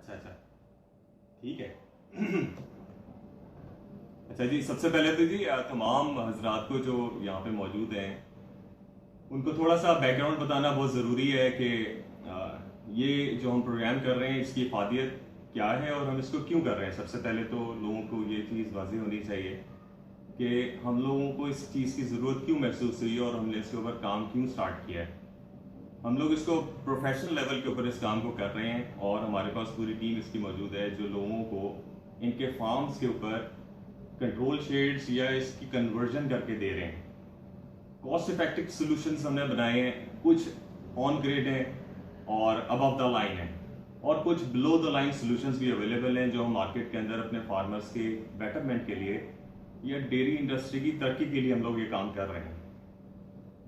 अच्छा अच्छा, ठीक है। अच्छा जी, सबसे पहले तो जी तमाम हजरात को जो यहाँ पे मौजूद हैं उनको थोड़ा सा बैकग्राउंड बताना बहुत ज़रूरी है कि ये जो हम प्रोग्राम कर रहे हैं इसकी इफादियत क्या है और हम इसको क्यों कर रहे हैं। सबसे पहले तो लोगों को ये चीज़ वाज़ेह होनी चाहिए कि हम लोगों को इस चीज़ की ज़रूरत क्यों महसूस हुई और हमने इसके ऊपर काम क्यों स्टार्ट किया है। हम लोग इसको प्रोफेशनल लेवल के ऊपर इस काम को कर रहे हैं और हमारे पास पूरी टीम इसकी मौजूद है जो लोगों को इनके फार्म्स के ऊपर कंट्रोल शेड्स या इसकी कन्वर्जन करके दे रहे हैं। कॉस्ट इफेक्टिव सॉल्यूशंस हमने बनाए हैं, कुछ ऑन ग्रेड हैं और अबव द लाइन है और कुछ बिलो द लाइन सॉल्यूशंस भी अवेलेबल हैं जो हम मार्केट के अंदर अपने फार्मर्स के बेटरमेंट के लिए या डेयरी इंडस्ट्री की तरक्की के लिए हम लोग ये काम कर रहे हैं।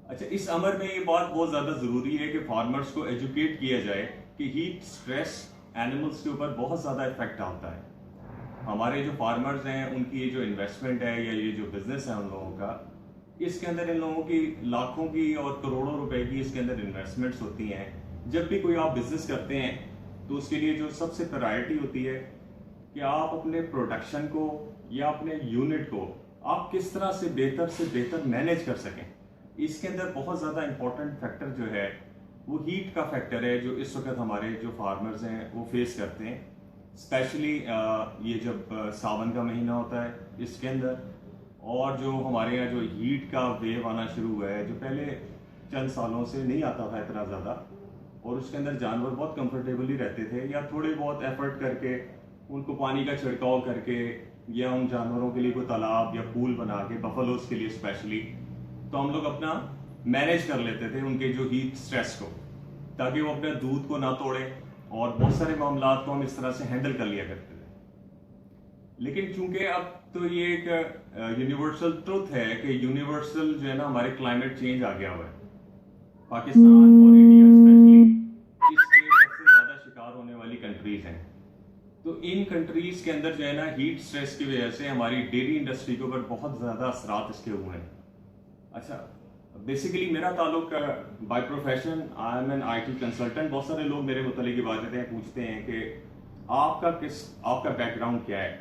अच्छा, इस अमर में ये बात बहुत ज़्यादा ज़रूरी है कि फार्मर्स को एजुकेट किया जाए कि हीट स्ट्रेस एनिमल्स के ऊपर बहुत ज़्यादा इफेक्ट डालता है। हमारे जो फार्मर्स हैं उनकी ये जो इन्वेस्टमेंट है या ये जो बिजनेस है उन लोगों का, इसके अंदर इन लोगों की लाखों की और करोड़ों रुपए की इसके अंदर इन्वेस्टमेंट्स होती हैं। जब भी कोई आप बिजनेस करते हैं तो उसके लिए जो सबसे प्रायोरिटी होती है कि आप अपने प्रोडक्शन को या अपने यूनिट को आप किस तरह से बेहतर मैनेज कर सकें। इसके अंदर बहुत ज़्यादा इंपॉर्टेंट फैक्टर जो है वो हीट का फैक्टर है जो इस वक्त हमारे जो फार्मर्स हैं वो फेस करते हैं। स्पेशली ये जब सावन का महीना होता है इसके अंदर, और जो हमारे यहाँ जो हीट का वेव आना शुरू हुआ है जो पहले चंद सालों से नहीं आता था इतना ज़्यादा, और उसके अंदर जानवर बहुत कंफर्टेबली रहते थे या थोड़े बहुत एफर्ट करके उनको पानी का छिड़काव करके या उन जानवरों के लिए कोई तालाब या पूल बना के बफलोज के लिए स्पेशली, तो हम लोग अपना मैनेज कर लेते थे उनके जो हीट स्ट्रेस को, ताकि वो अपने दूध को ना तोड़े और बहुत सारे मामला को हम इस तरह से हैंडल कर लिया करते थे। लेकिन चूंकि अब तो ये एक यूनिवर्सल ट्रुथ है कि यूनिवर्सल जो है ना हमारे क्लाइमेट चेंज आ गया हुआ है। पाकिस्तान और इंडिया स्पेशली इसके सबसे ज्यादा शिकार होने वाली कंट्रीज हैं। तो इन कंट्रीज के अंदर जो है ना हीट स्ट्रेस की वजह से हमारी डेयरी इंडस्ट्री के ऊपर बहुत ज्यादा असरात इसके हुए हैं। अच्छा, बेसिकली मेरा ताल्लुक by profession I am an IT consultant. बहुत सारे लोग मेरे मुतालिक बातें पूछते हैं कि आपका बैकग्राउंड क्या है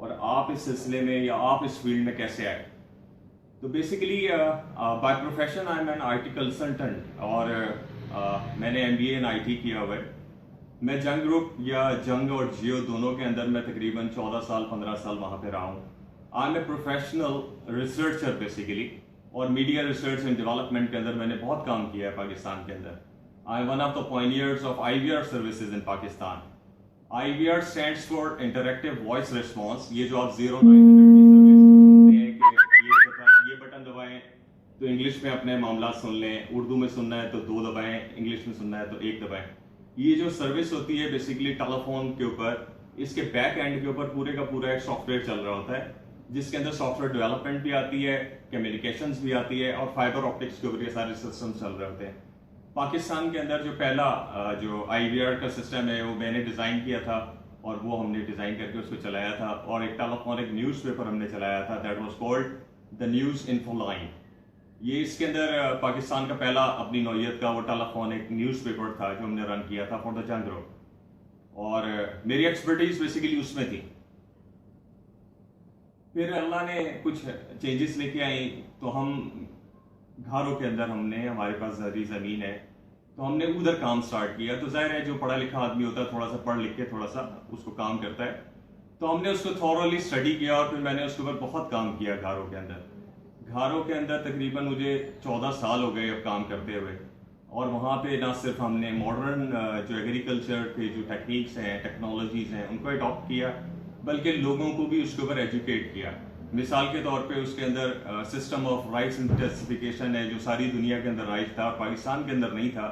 और आप इस सिलसिले में या आप इस फील्ड में कैसे आए। तो basically by profession I am an IT consultant और मैंने एमबीए इन आईटी किया हुआ है। मैं जंग ग्रुप या जंग और जियो दोनों के अंदर मैं तकरीबन 14 साल 15 साल वहां पे रहा हूँ। I am a professional researcher basically, और मीडिया रिसर्च एंड डेवलपमेंट के अंदर मैंने बहुत काम किया है पाकिस्तान के अंदर। I am one of the pioneers of IVR services in Pakistan. IVR stands for interactive voice response. ये जो आप 0900 की सर्विस सुनते हैं कि ये बटन दबाएं तो इंग्लिश में अपने मामला सुन लें, उर्दू में सुनना है तो 2 दबाएं, इंग्लिश में सुनना है तो 1 दबाएं। ये जो सर्विस होती है बेसिकली टेलीफोन के ऊपर, इसके बैक एंड के ऊपर पूरे का पूरा एक सॉफ्टवेयर चल रहा होता है जिसके अंदर सॉफ्टवेयर डेवलपमेंट भी आती है, कम्युनिकेशंस भी आती है और फाइबर ऑप्टिक्स के ऊपर ये सारे सिस्टम चल रहे होते हैं। पाकिस्तान के अंदर जो पहला जो आईवीआर का सिस्टम है वो मैंने डिजाइन किया था और वो हमने डिजाइन करके उसको चलाया था, और एक टेलीफोनिक न्यूज़पेपर हमने चलाया था that was called the news info line. ये इसके अंदर पाकिस्तान का पहला अपनी नौयत का वो टेलीफोनिक न्यूज़पेपर था जो हमने रन किया था फॉर द जंग ग्रुप, और मेरी एक्सपर्टीज बेसिकली उसमें थी। फिर अल्लाह ने कुछ चेंजेस लेके आई तो हम घरों के अंदर हमारे पास ज़मीन है तो हमने उधर काम स्टार्ट किया। तो जाहिर है जो पढ़ा लिखा आदमी होता है थोड़ा सा पढ़ लिख के थोड़ा सा उसको काम करता है, तो हमने उसको थॉरली स्टडी किया और फिर मैंने उसके ऊपर बहुत काम किया घरों के अंदर। तकरीबन मुझे 14 साल हो गए अब काम करते हुए, और वहाँ पे ना सिर्फ हमने मॉडर्न जो एग्रीकल्चर के जो टेक्निक्स हैं टेक्नोलॉजीज हैं उनको अडॉप्ट किया, बल्कि लोगों को भी उसके ऊपर एजुकेट किया। मिसाल के तौर पे उसके अंदर सिस्टम ऑफ राइस इंटेंसिफिकेशन है जो सारी दुनिया के अंदर राइस था, पाकिस्तान के अंदर नहीं था।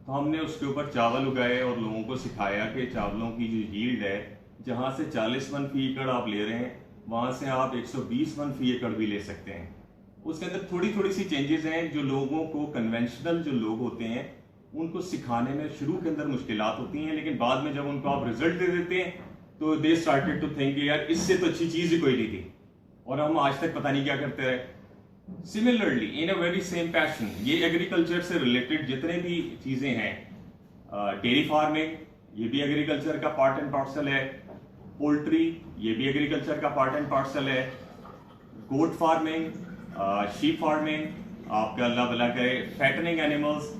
तो हमने उसके ऊपर चावल उगाए और लोगों को सिखाया कि चावलों की जो यील्ड है जहाँ से 40 मन फी एकड़ आप ले रहे हैं वहाँ से आप 120 मन फी एकड़ भी ले सकते हैं। उसके अंदर थोड़ी थोड़ी सी चेंजेस हैं जो लोगों को, कन्वेंशनल जो लोग होते हैं उनको सिखाने में शुरू के अंदर मुश्किलात होती हैं, लेकिन बाद में जब उनको आप रिजल्ट दे देते हैं तो दे स्टार्टेड टू थिंक यार इससे तो अच्छी चीज ही कोई नहीं थी और हम आज तक पता नहीं क्या करते रहे। Similarly in a very same passion, ये एग्रीकल्चर से रिलेटेड जितने भी चीजें हैं, डेयरी फार्मिंग ये भी एग्रीकल्चर का पार्ट एंड पार्सल है। पोल्ट्री, ये भी एग्रीकल्चर का पार्ट एंड पार्सल है। गोट फार्मिंग, शीप फार्मिंग, आपका अल्लाह भला करे फैटनिंग एनिमल्स,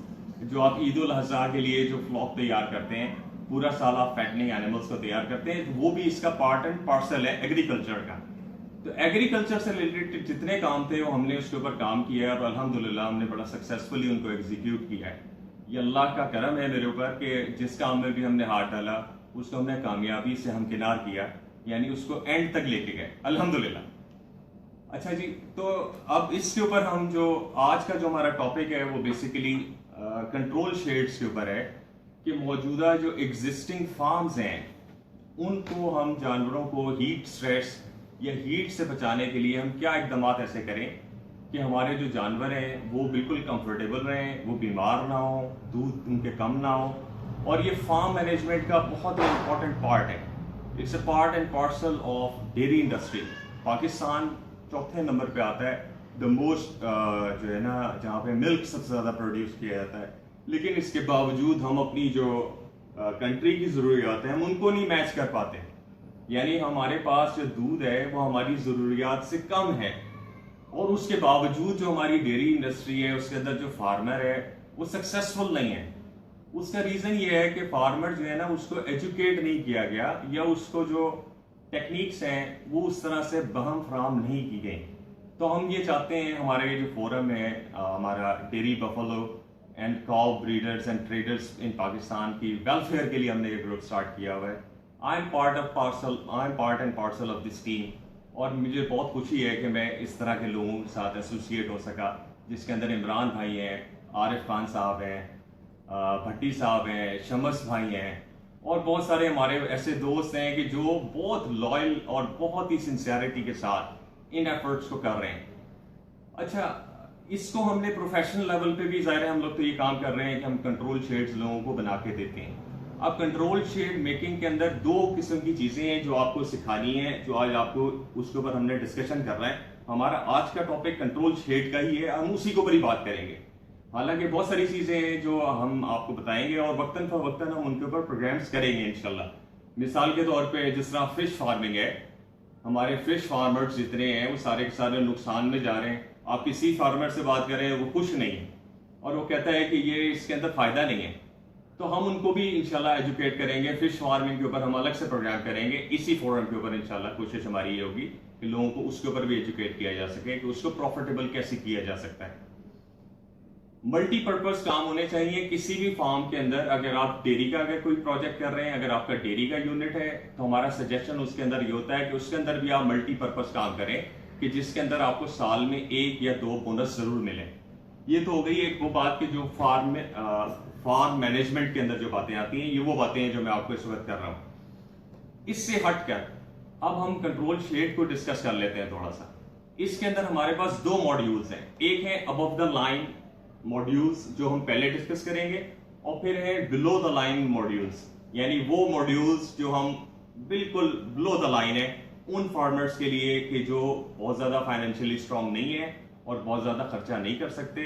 जो आप ईद उल अज़हा के लिए जो फ्लॉक तैयार करते हैं, पूरा साल आप फैटनिंग एनिमल्स को तैयार करते हैं, वो भी इसका पार्ट एंड पार्सल है एग्रीकल्चर का। तो एग्रीकल्चर से रिलेटेड जितने काम थे वो हमने उसके ऊपर काम किया है और अल्हम्दुलिल्लाह हमने बड़ा सक्सेसफुली उनको एग्जीक्यूट किया है। ये अल्लाह का करम है मेरे ऊपर कि जिस काम में भी हमने हाथ डाला उसको हमने कामयाबी से हमकिनार किया, यानी उसको एंड तक लेके गए अल्हम्दुलिल्लाह। अच्छा जी, तो अब इसके ऊपर हम जो आज का जो हमारा टॉपिक है वो बेसिकली कंट्रोल शेड्स के ऊपर है कि मौजूदा जो एग्जिस्टिंग फार्म्स हैं उनको हम जानवरों को हीट स्ट्रेस या हीट से बचाने के लिए हम क्या इकदाम ऐसे करें कि हमारे जो जानवर हैं वो बिल्कुल कंफर्टेबल रहें, वो बीमार ना हो, दूध उनके कम ना हो। और ये फार्म मैनेजमेंट का बहुत ही इंपॉर्टेंट पार्ट है। It's a part and parcel of dairy industry. Pakistan चौथे नंबर पे आता है द मोस्ट जो है ना, जहाँ पे मिल्क सबसे ज़्यादा प्रोड्यूस किया जाता है, लेकिन इसके बावजूद हम अपनी जो कंट्री की ज़रूरियात हैं हम उनको नहीं मैच कर पाते। यानी हमारे पास जो दूध है वो हमारी ज़रूरियात से कम है, और उसके बावजूद जो हमारी डेयरी इंडस्ट्री है उसके अंदर जो फार्मर है वो सक्सेसफुल नहीं है। उसका रीज़न ये है कि फार्मर जो है ना उसको एजुकेट नहीं किया गया, या उसको जो टेक्निक्स हैं वो उस तरह से बहम फराम नहीं की गई। तो हम ये चाहते हैं, हमारा ये जो फोरम है हमारा dairy buffalo and cow breeders and traders इन पाकिस्तान की वेलफेयर के लिए हमने ये ग्रुप स्टार्ट किया हुआ है। I am part and parcel of this team, और मुझे बहुत खुशी है कि मैं इस तरह के लोगों के साथ एसोसिएट हो सका, जिसके अंदर इमरान भाई हैं, आरिफ खान साहब हैं, भट्टी साहब हैं, शमस भाई हैं, और बहुत सारे हमारे ऐसे दोस्त हैं कि जो बहुत लॉयल और बहुत ही सिंसियरिटी के साथ इन एफर्ट्स को कर रहे हैं। अच्छा, इसको हमने प्रोफेशनल लेवल पे भी, ज़ाहिर है हम लोग तो ये काम कर रहे हैं कि हम कंट्रोल शेड्स लोगों को बना के देते हैं। अब कंट्रोल शेड मेकिंग के अंदर दो किस्म की चीज़ें हैं जो आपको सिखानी है, जो आज आपको उसके ऊपर हमने डिस्कशन कर रहे हैं। हमारा आज का टॉपिक कंट्रोल शेड का ही है, हम उसी के ऊपर ही बात करेंगे। हालांकि बहुत सारी चीज़ें हैं जो हम आपको बताएंगे और वक्तन फवक्तन हम उनके ऊपर प्रोग्राम्स करेंगे इंशाल्लाह। मिसाल के तौर पे जिस तरह फिश फार्मिंग है, हमारे फिश फार्मर्स जितने हैं वो सारे के सारे नुकसान में जा रहे हैं। आप किसी फार्मर से बात करें वो खुश नहीं है और वो कहता है कि ये इसके अंदर फ़ायदा नहीं है। तो हम उनको भी इंशाल्लाह एजुकेट करेंगे। फिश फार्मिंग के ऊपर हम अलग से प्रोग्राम करेंगे इसी फोरम के ऊपर इंशाल्लाह। कोशिश हमारी ये होगी कि लोगों को उसके ऊपर भी एजुकेट किया जा सके कि उसको प्रॉफिटेबल कैसे किया जा सकता है। मल्टीपर्पज काम होने चाहिए किसी भी फार्म के अंदर। अगर आप डेयरी का अगर कोई प्रोजेक्ट कर रहे हैं, अगर आपका डेयरी का यूनिट है, तो हमारा सजेशन उसके अंदर ये होता है कि उसके अंदर भी आप मल्टीपर्पज काम करें कि जिसके अंदर आपको साल में 1 या 2 बोनस जरूर मिले। ये तो हो गई एक वो बात कि जो फार्म मैनेजमेंट के अंदर जो बातें आती हैं, ये वो बातें हैं जो मैं आपको इस वक्त कर रहा हूं। इससे हटकर अब हम कंट्रोल शेड को डिस्कस कर लेते हैं थोड़ा सा। इसके अंदर हमारे पास 2 मॉड्यूल्स हैं। एक है अबव द लाइन मॉड्यूल्स जो हम पहले डिस्कस करेंगे, और फिर है बिलो द लाइन मॉड्यूल्स, यानी वो मॉड्यूल्स जो हम बिल्कुल बिलो द लाइन है उन फार्मर्स के लिए कि जो बहुत ज्यादा फाइनेंशियली स्ट्रांग नहीं है और बहुत ज्यादा खर्चा नहीं कर सकते।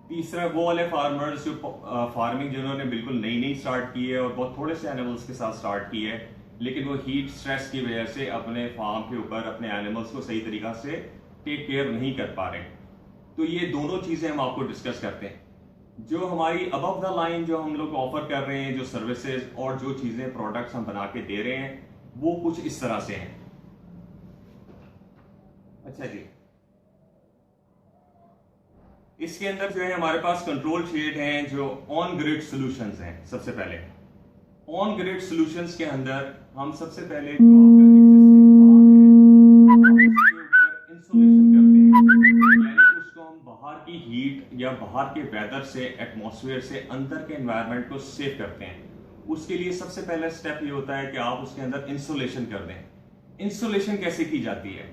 तीसरा वो वाले फार्मर्स जो फार्मिंग जिन्होंने बिल्कुल नई स्टार्ट की है और बहुत थोड़े से एनिमल्स के साथ स्टार्ट की है, लेकिन वो हीट स्ट्रेस की वजह से अपने फार्म के ऊपर अपने एनिमल्स को सही तरीका से टेक केयर नहीं कर पा रहे। तो ये दोनों चीजें हम आपको डिस्कस करते हैं। जो हमारी अबव द लाइन जो हम लोग ऑफर कर रहे हैं, जो सर्विसेज और जो चीजें प्रोडक्ट्स हम बना के दे रहे हैं, वो कुछ इस तरह से हैं। अच्छा जी, इसके अंदर जो है हमारे पास कंट्रोल शेड हैं जो ऑन ग्रिड सॉल्यूशंस हैं। सबसे पहले ऑन ग्रिड सॉल्यूशंस के अंदर हम सबसे पहले जो आपका इंसुलेशन करते हैं, यानी उसको हम बाहर की हीट या बाहर के वेदर से, एटमॉस्फेयर से अंदर के एनवायरनमेंट को सेव करते हैं। उसके लिए सबसे पहला स्टेप ये होता है कि आप उसके अंदर इंसुलेशन कर दें। इंसुलेशन कैसे की जाती है?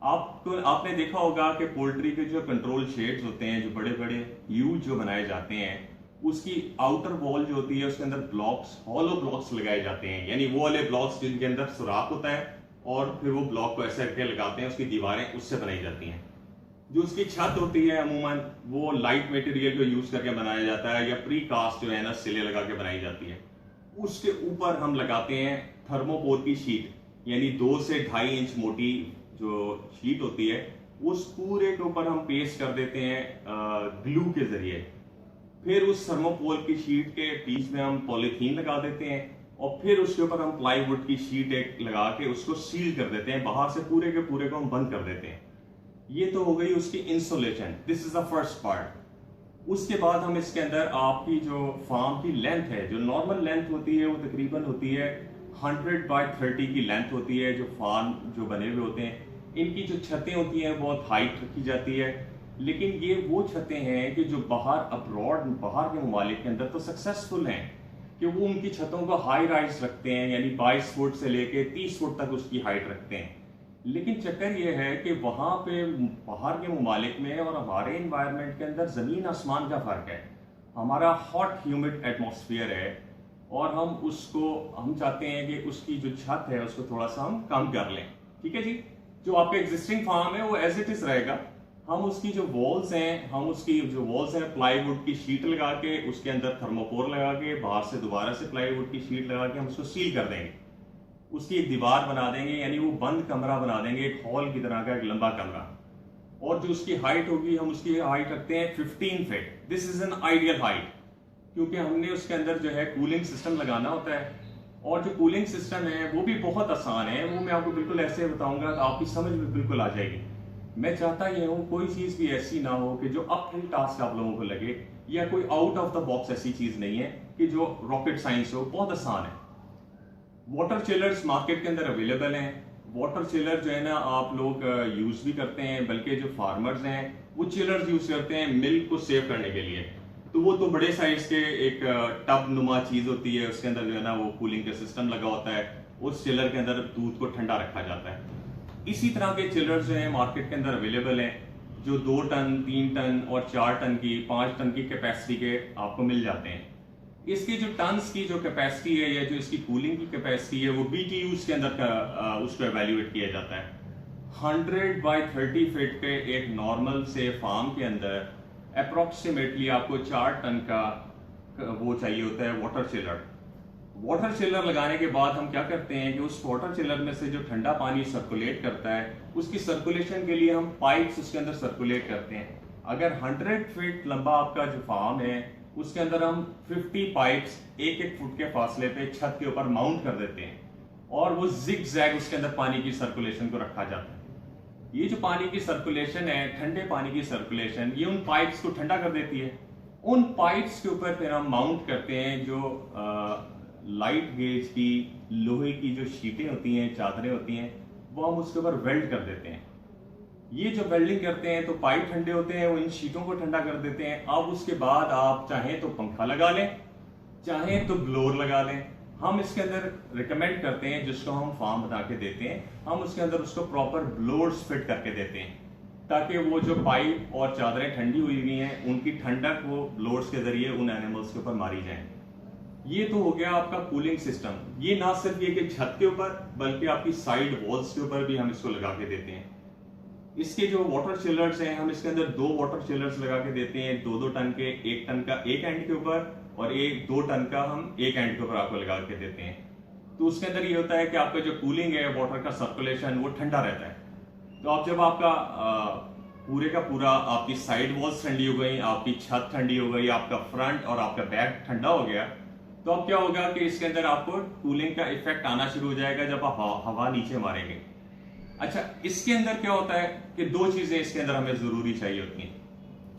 आपने देखा होगा कि पोल्ट्री के जो कंट्रोल शेड्स होते हैं, जो बड़े बड़े यूज जो बनाए जाते हैं, उसकी आउटर वॉल जो होती है उसके अंदर ब्लॉक्स, हॉलो ब्लॉक्स लगाए जाते हैं, यानी वो वाले ब्लॉक्स जिनके अंदर सुराख होता है और फिर वो ब्लॉक को ऐसे करके लगाते हैं, उसकी दीवारें उससे बनाई जाती हैं। जो उसकी छत होती है अमूमन वो लाइट मटेरियल को यूज करके बनाया जाता है, या प्री कास्ट जो है ना सिले लगा के बनाई जाती है। उसके ऊपर हम लगाते हैं थर्मोपोर की शीट, यानी 2 से 2.5 इंच मोटी जो शीट होती है, उस पूरे के ऊपर हम पेस्ट कर देते हैं ग्लू के जरिए। फिर उस थर्मोपोल की शीट के बीच में हम पॉलीथीन लगा देते हैं और फिर उसके ऊपर हम प्लाईवुड की शीट एक लगा के उसको सील कर देते हैं, बाहर से पूरे के पूरे को हम बंद कर देते हैं। ये तो हो गई उसकी insulation, this is the first part. उसके बाद हम इसके अंदर आपकी जो फार्म की लेंथ है, जो नॉर्मल लेंथ होती है वो तकरीबन होती है 100 बाय 30 की लेंथ होती है। जो फार्म जो बने हुए होते हैं, इनकी जो छतें होती हैं बहुत हाइट रखी जाती है, लेकिन ये वो छतें हैं कि जो बाहर अब्रॉड, बाहर के ममालिक के अंदर तो सक्सेसफुल हैं कि वो उनकी छतों को हाई राइज रखते हैं, यानी 22 फुट से लेके 30 फुट तक उसकी हाइट रखते हैं। लेकिन चक्कर ये है कि वहां पे बाहर के ममालिक में और हमारे इन्वायरमेंट के अंदर जमीन आसमान का फर्क है। हमारा हॉट ह्यूमिड एटमॉस्फेयर है और हम चाहते हैं कि उसकी जो छत है उसको थोड़ा सा हम कम कर लें। ठीक है जी, जो आपका एग्जिस्टिंग फार्म है वो एज इट इज रहेगा। हम उसकी जो वॉल्स हैं प्लाईवुड की शीट लगा के, उसके अंदर थर्मोकोर लगा के, बाहर से दोबारा से प्लाईवुड की शीट लगा के हम उसको सील कर देंगे। उसकी एक दीवार बना देंगे, यानी वो बंद कमरा बना देंगे, एक हॉल की तरह का एक लंबा कमरा। और जो उसकी हाइट होगी, हम उसकी हाइट रखते हैं 15 feet. This is an ideal height, क्योंकि हमने उसके अंदर जो है कूलिंग सिस्टम लगाना होता है। और जो कूलिंग सिस्टम है वो भी बहुत आसान है, वो मैं आपको बिल्कुल ऐसे बताऊंगा तो आपकी समझ में बिल्कुल आ जाएगी। मैं चाहता ये हूँ कोई चीज भी ऐसी ना हो कि जो अपहिल टास्क आप लोगों को लगे, या कोई आउट ऑफ द बॉक्स ऐसी चीज नहीं है कि जो रॉकेट साइंस हो, बहुत आसान है। वाटर चिलर्स मार्केट के अंदर अवेलेबल हैं। वाटर चिलर जो है ना आप लोग यूज भी करते हैं, बल्कि जो फार्मर्स हैं वो चिलर्स यूज करते हैं मिल्क को सेव करने के लिए। तो वो तो बड़े साइज के एक टब नुमा चीज होती है, उसके अंदर जो है ना वो कूलिंग का सिस्टम लगा होता है, उस चिलर के अंदर दूध को ठंडा रखा जाता है। इसी तरह के चिलर्स जो हैं मार्केट के अंदर अवेलेबल हैं, जो 2 टन 3 टन और 4 टन की 5 टन की कैपेसिटी के आपको मिल जाते हैं। इसकी जो टन्स की जो कैपेसिटी है या जो इसकी कूलिंग की कैपेसिटी है वो BTUs के अंदर उसको एवेल्युएट किया जाता है। 100 बाय 30 फीट के एक नॉर्मल से फार्म के अंदर अप्रोक्सीमेटली आपको 4 टन का वो चाहिए होता है वाटर चिलर। वाटर चिलर लगाने के बाद हम क्या करते हैं कि उस वाटर चिलर में से जो ठंडा पानी सर्कुलेट करता है, उसकी सर्कुलेशन के लिए हम पाइप्स उसके अंदर सर्कुलेट करते हैं। अगर 100 फीट लंबा आपका जो फार्म है, उसके अंदर हम 50 पाइप्स 1-1 फुट के फासले पे छत के ऊपर माउंट कर देते हैं, और वो जिग जैग उसके अंदर पानी की सर्कुलेशन को रखा जाता है। ये जो पानी की सर्कुलेशन है, ठंडे पानी की सर्कुलेशन, ये उन पाइप्स को ठंडा कर देती है। उन पाइप्स के ऊपर फिर हम माउंट करते हैं जो लाइट गेज की लोहे की जो शीटें होती हैं, चादरें होती हैं, वो हम उसके ऊपर वेल्ड कर देते हैं। ये जो वेल्डिंग करते हैं तो पाइप ठंडे होते हैं, वो इन शीटों को ठंडा कर देते हैं। अब उसके बाद आप चाहें तो पंखा लगा लें, चाहें तो ब्लोअर लगा लें। हम इसके अंदर रिकमेंड करते हैं, जिसको हम फार्म बना के देते हैं, हम उसके अंदर उसको प्रॉपर ब्लोअर्स फिट करके देते हैं, ताकि वो जो पाइप और चादरें ठंडी हुई हुई हैं उनकी ठंडक वो ब्लोअर्स के जरिए उन एनिमल्स के ऊपर मारी जाए। ये तो हो गया आपका कूलिंग सिस्टम। ये ना सिर्फ ये कि छत के ऊपर, बल्कि आपकी साइड वॉल्स के ऊपर भी हम इसको लगा के देते हैं। इसके जो वाटर चिलर्स हैं, हम इसके अंदर 2 वाटर चिलर्स लगा के देते हैं, 2-2 टन के, 1 टन का एक एंड के ऊपर और 2 टन का हम एक एंड के ऊपर आपको लगा के देते हैं। तो उसके अंदर ये होता है कि आपका जो कूलिंग है, वाटर का सर्कुलेशन, वो ठंडा रहता है। तो आप जब आपका पूरे का पूरा आपकी साइड वॉल्स ठंडी हो गई, आपकी छत ठंडी हो गई, आपका फ्रंट और आपका बैक ठंडा हो गया, तो अब क्या होगा कि इसके अंदर आपको कूलिंग का इफेक्ट आना शुरू हो जाएगा जब आप हवा नीचे मारेंगे। अच्छा, इसके अंदर क्या होता है कि 2 चीजें इसके अंदर हमें जरूरी चाहिए होती हैं।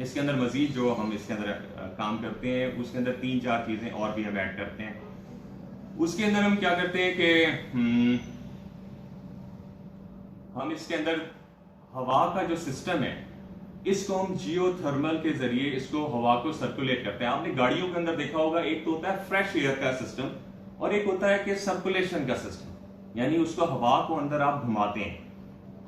इसके अंदर मजीद जो हम इसके अंदर काम करते हैं, उसके अंदर 3-4 चीजें और भी हम ऐड करते हैं। उसके अंदर हम क्या करते हैं कि हम इसके अंदर हवा का जो सिस्टम है, इसको हम जियोथर्मल के जरिए इसको हवा को सर्कुलेट करते हैं। आपने गाड़ियों के अंदर देखा होगा, एक तो होता है फ्रेश एयर का सिस्टम और एक होता है कि सर्कुलेशन का सिस्टम, यानी उसको हवा को अंदर आप घुमाते हैं।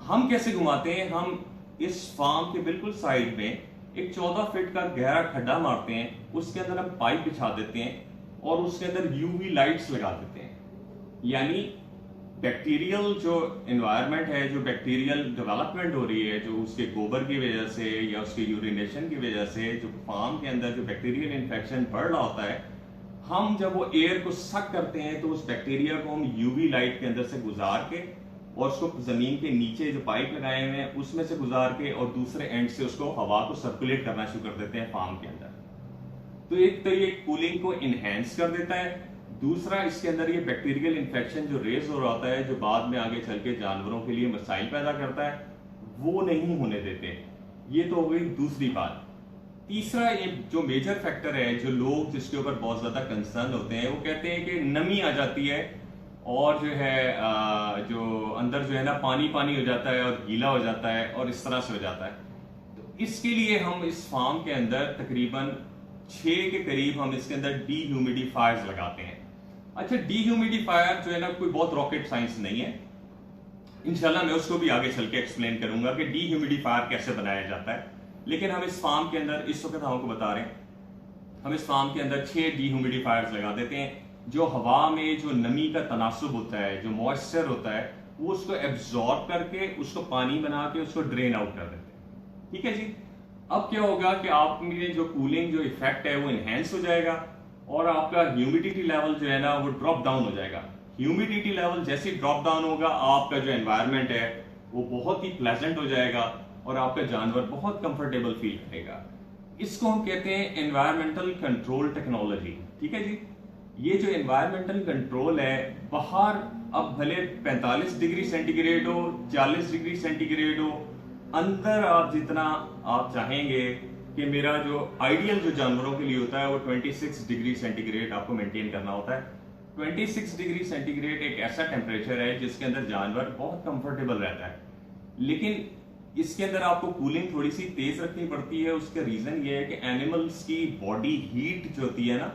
हम कैसे घुमाते हैं? हम इस फार्म के बिल्कुल साइड में एक 14 फीट का गहरा खड्डा मारते हैं, उसके अंदर हम पाइप बिछा देते हैं और उसके अंदर यूवी लाइट्स लगा देते हैं। यानी बैक्टीरियल जो एनवायरनमेंट है, जो बैक्टीरियल डेवलपमेंट हो रही है, जो उसके गोबर की वजह से या उसके यूरिनेशन की वजह से जो फार्म के अंदर जो बैक्टीरियल इन्फेक्शन बढ़ रहा होता है, हम जब वो एयर को सक करते हैं तो उस बैक्टीरिया को हम यूवी लाइट के अंदर से गुजार के और उसको जमीन के नीचे जो पाइप लगाए हुए हैं उसमें से गुजार के और दूसरे एंड से उसको हवा को सर्कुलेट करना शुरू कर देते हैं फार्म के अंदर। तो एक तो ये कूलिंग को इनहेंस कर देता है, दूसरा इसके अंदर ये बैक्टीरियल इन्फेक्शन जो रेज हो रहा होता है जो बाद में आगे चल के जानवरों के लिए मसाइल पैदा करता है वो नहीं होने देते। ये तो हो गई दूसरी बात। तीसरा एक जो मेजर फैक्टर है जो लोग जिसके ऊपर बहुत ज्यादा कंसर्न होते हैं वो कहते हैं कि नमी आ जाती है और जो है जो अंदर जो है ना पानी पानी हो जाता है और गीला हो जाता है और इस तरह से हो जाता है। तो इसके लिए हम इस फार्म के अंदर तकरीबन 6 के करीब हम इसके अंदर डीह्यूमिडिफायर्स लगाते हैं। अच्छा, डीह्यूमिडिफायर जो है ना कोई बहुत रॉकेट साइंस नहीं है, इंशाल्लाह मैं उसको भी आगे चल के एक्सप्लेन करूंगा कि डीह्यूमिडिफायर कैसे बनाया जाता है। लेकिन हम इस फार्म के अंदर इस वक्त हमको बता रहे हैं हम इस फार्म के अंदर 6 डीह्यूमिडिफायर्स लगा देते हैं जो हवा में जो नमी का तनासुब होता है, जो मॉइस्चर होता है, वो उसको एब्जॉर्ब करके उसको पानी बना के उसको ड्रेन आउट कर देते हैं। ठीक है जी। अब क्या होगा कि आप में जो कूलिंग जो इफेक्ट है वो इनहेंस हो जाएगा और आपका ह्यूमिडिटी लेवल जो है ना वो ड्रॉप डाउन हो जाएगा। ह्यूमिडिटी लेवल जैसे ड्रॉप डाउन होगा आपका जो एनवायरनमेंट है वो बहुत ही प्लेजेंट हो जाएगा और आपका जानवर बहुत कंफर्टेबल फील करेगा। इसको हम कहते हैं एनवायरमेंटल कंट्रोल टेक्नोलॉजी। ठीक है जी। ये जो एनवायरमेंटल कंट्रोल है बाहर अब भले 45 डिग्री सेंटीग्रेड हो, 40 डिग्री सेंटीग्रेड हो, अंदर आप जितना आप चाहेंगे कि मेरा जो आइडियल जो जानवरों के लिए होता है वो 26 डिग्री सेंटीग्रेड आपको मेंटेन करना होता है। 26 डिग्री सेंटीग्रेड एक ऐसा टेम्परेचर है जिसके अंदर जानवर बहुत कंफर्टेबल रहता है, लेकिन इसके अंदर आपको कूलिंग थोड़ी सी तेज रखनी पड़ती है। उसका रीजन ये है कि एनिमल्स की बॉडी हीट जो होती है ना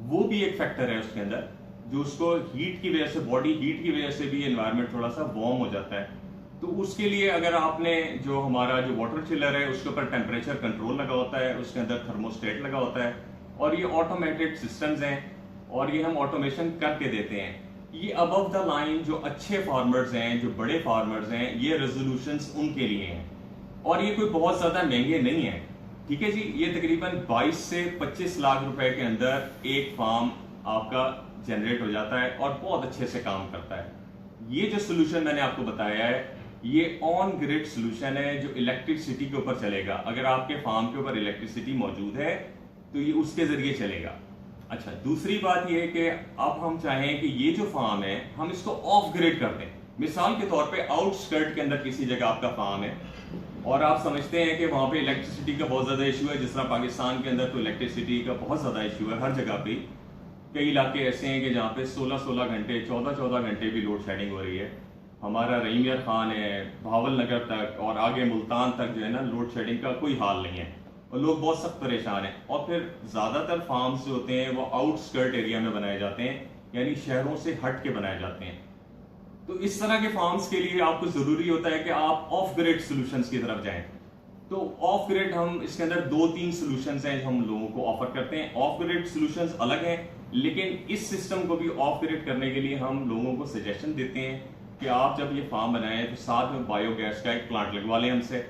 वो भी एक फैक्टर है उसके अंदर, जो उसको हीट की वजह से, बॉडी हीट की वजह से भी एनवायरनमेंट थोड़ा सा वार्म हो जाता है। तो उसके लिए अगर आपने जो हमारा जो वाटर चिलर है उसके ऊपर टेम्परेचर कंट्रोल लगा होता है, उसके अंदर थर्मोस्टेट लगा होता है और ये ऑटोमेटेड सिस्टम्स हैं और ये हम ऑटोमेशन करके देते हैं। ये अबव द लाइन जो अच्छे फार्मर्स हैं, जो बड़े फार्मर्स हैं, ये रेजोल्यूशंस उनके लिए हैं और ये कोई बहुत ज्यादा महंगे नहीं है। ठीक है जी। ये तकरीबन 22 से 25 लाख रुपए के अंदर एक फार्म आपका जनरेट हो जाता है और बहुत अच्छे से काम करता है। ये जो सोल्यूशन मैंने आपको बताया है ये ऑन ग्रिड सोल्यूशन है जो इलेक्ट्रिसिटी के ऊपर चलेगा। अगर आपके फार्म के ऊपर इलेक्ट्रिसिटी मौजूद है तो ये उसके जरिए चलेगा। अच्छा, दूसरी बात ये है कि अब हम चाहें कि ये जो फार्म है हम इसको ऑफ ग्रिड कर दें। मिसाल के तौर पे आउटस्कर्ट के अंदर किसी जगह आपका फार्म है और आप समझते हैं कि वहां पे इलेक्ट्रिसिटी का बहुत ज्यादा इशू है, जिस तरह पाकिस्तान के अंदर तो इलेक्ट्रिसिटी का बहुत ज्यादा इशू है हर जगह पे। कई इलाके ऐसे हैं कि जहाँ पे 16-16 घंटे, 14-14 घंटे भी लोड शेडिंग हो रही है। हमारा रहीम यार खान है, भावल नगर तक और आगे मुल्तान तक जो है ना लोड शेडिंग का कोई हाल नहीं है और लोग बहुत सख्त परेशान हैं। और फिर ज्यादातर फार्म्स जो होते हैं वो आउटस्कर्ट एरिया में बनाए जाते हैं, यानी शहरों से हट के बनाए जाते हैं। तो इस तरह के फार्म्स के लिए आपको जरूरी होता है कि आप ऑफ ग्रिड सॉल्यूशंस की तरफ जाएं। तो ऑफ ग्रिड हम इसके अंदर 2-3 सॉल्यूशंस हैं जो हम लोगों को ऑफर करते हैं। ऑफ ग्रिड सॉल्यूशंस अलग हैं, लेकिन इस सिस्टम को भी ऑफ ग्रिड करने के लिए हम लोगों को सजेशन देते हैं कि आप जब ये फार्म बनाएं तो साथ में बायोगैस का एक प्लांट लगवा लें हमसे।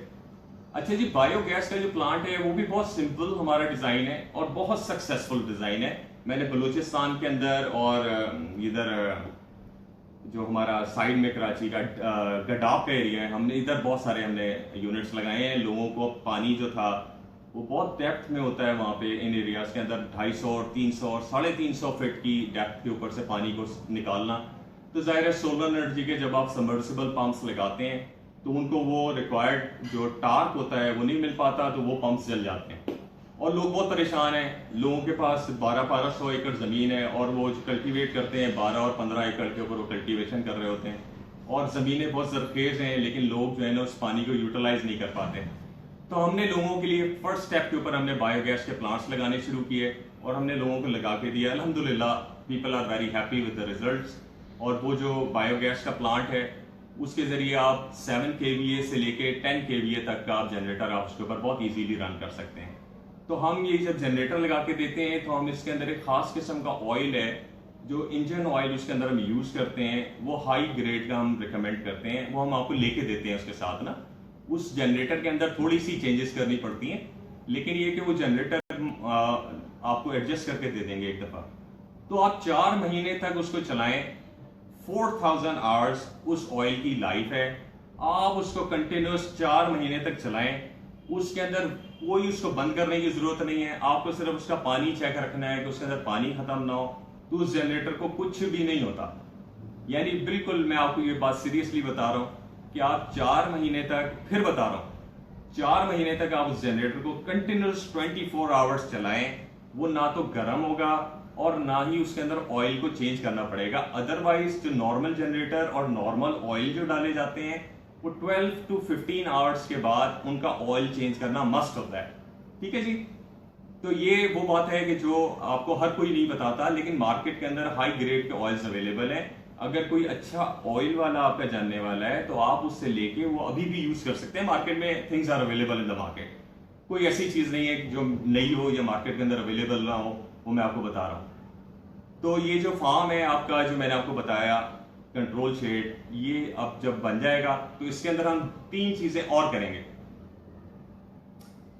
अच्छा जी, बायोगैस का जो प्लांट है वो भी बहुत सिंपल हमारा डिजाइन है और बहुत सक्सेसफुल डिजाइन है। मैंने बलूचिस्तान के अंदर और इधर जो हमारा साइड में कराची का गडाफ का एरिया है, हमने इधर बहुत सारे हमने यूनिट्स लगाए हैं। लोगों को पानी जो था वो बहुत डेप्थ में होता है वहां पे इन एरियाज के अंदर 250 और 300 और 350 फीट की डेप्थ के ऊपर से पानी को निकालना। तो जाहिर है सोलर एनर्जी के जब आप सबमर्सिबल पंप्स लगाते हैं तो उनको वो रिक्वायर्ड जो टार्क होता है वो नहीं मिल पाता, तो वो पंप्स जल जाते हैं और लोग बहुत परेशान हैं। लोगों के पास 1200 एकड़ जमीन है और वो जो कल्टीवेट करते हैं 12 और 15 एकड़ के ऊपर वो कल्टीवेशन कर रहे होते हैं और जमीनें बहुत जरखेज हैं, लेकिन लोग जो है ना उस पानी को यूटिलाइज नहीं कर पाते। तो हमने लोगों के लिए फर्स्ट स्टेप के ऊपर हमने बायोगैस के प्लांट्स लगाने शुरू किए और हमने लोगों को लगा के दिया। अल्हम्दुलिल्लाह people are very happy with the results. और वो जो बायोगैस का प्लांट है उसके जरिए आप 7 kVA से लेके 10 kVA तक का आप जनरेटर आप उसके ऊपर बहुत इजीली रन कर सकते हैं। तो हम ये जब जनरेटर लगा के देते हैं तो हम इसके अंदर एक खास किस्म का ऑयल है जो इंजन ऑयल उसके अंदर हम यूज करते हैं, वो हाई ग्रेड का हम रिकमेंड करते हैं, वो हम आपको लेके देते हैं उसके साथ ना। उस जनरेटर के अंदर थोड़ी सी चेंजेस करनी पड़ती हैं, लेकिन ये कि वो जनरेटर आपको एडजस्ट करके दे देंगे एक दफा। तो आप 4 महीने तक उसको चलाएं। 4000 आवर्स उस ऑयल की लाइफ है। आप उसको कंटिन्यूस 4 महीने तक चलाएं। उसके अंदर कोई उसको बंद करने की जरूरत नहीं है। आपको सिर्फ उसका पानी चेक रखना है कि उसके अंदर पानी खत्म ना हो, तो उस जनरेटर को कुछ भी नहीं होता। यानी बिल्कुल मैं आपको ये बात सीरियसली बता रहा हूं कि आप 4 महीने तक, फिर बता रहा हूं, 4 महीने तक आप उस जनरेटर को कंटिन्यूस 24 आवर्स चलाएं। वो ना तो गर्म होगा और ना ही उसके अंदर ऑयल को चेंज करना पड़ेगा। अदरवाइज जो नॉर्मल जनरेटर और नॉर्मल ऑयल जो डाले जाते हैं वो 12 to 15 आवर्स के बाद उनका ऑयल चेंज करना मस्ट होता है। ठीक है जी। तो ये वो बात है कि जो आपको हर कोई नहीं बताता, लेकिन मार्केट के अंदर हाई ग्रेड के ऑयल्स अवेलेबल हैं। अगर कोई अच्छा ऑयल वाला आपका जानने वाला है तो आप उससे लेके वो अभी भी यूज कर सकते हैं। मार्केट में things are available in the market. कोई ऐसी चीज नहीं है जो नई हो या मार्केट के अंदर अवेलेबल ना हो, वो मैं आपको बता रहा हूं। तो ये जो फार्म है आपका, जो मैंने आपको बताया कंट्रोल शेड, ये अब जब बन जाएगा तो इसके अंदर हम 3 चीजें और करेंगे।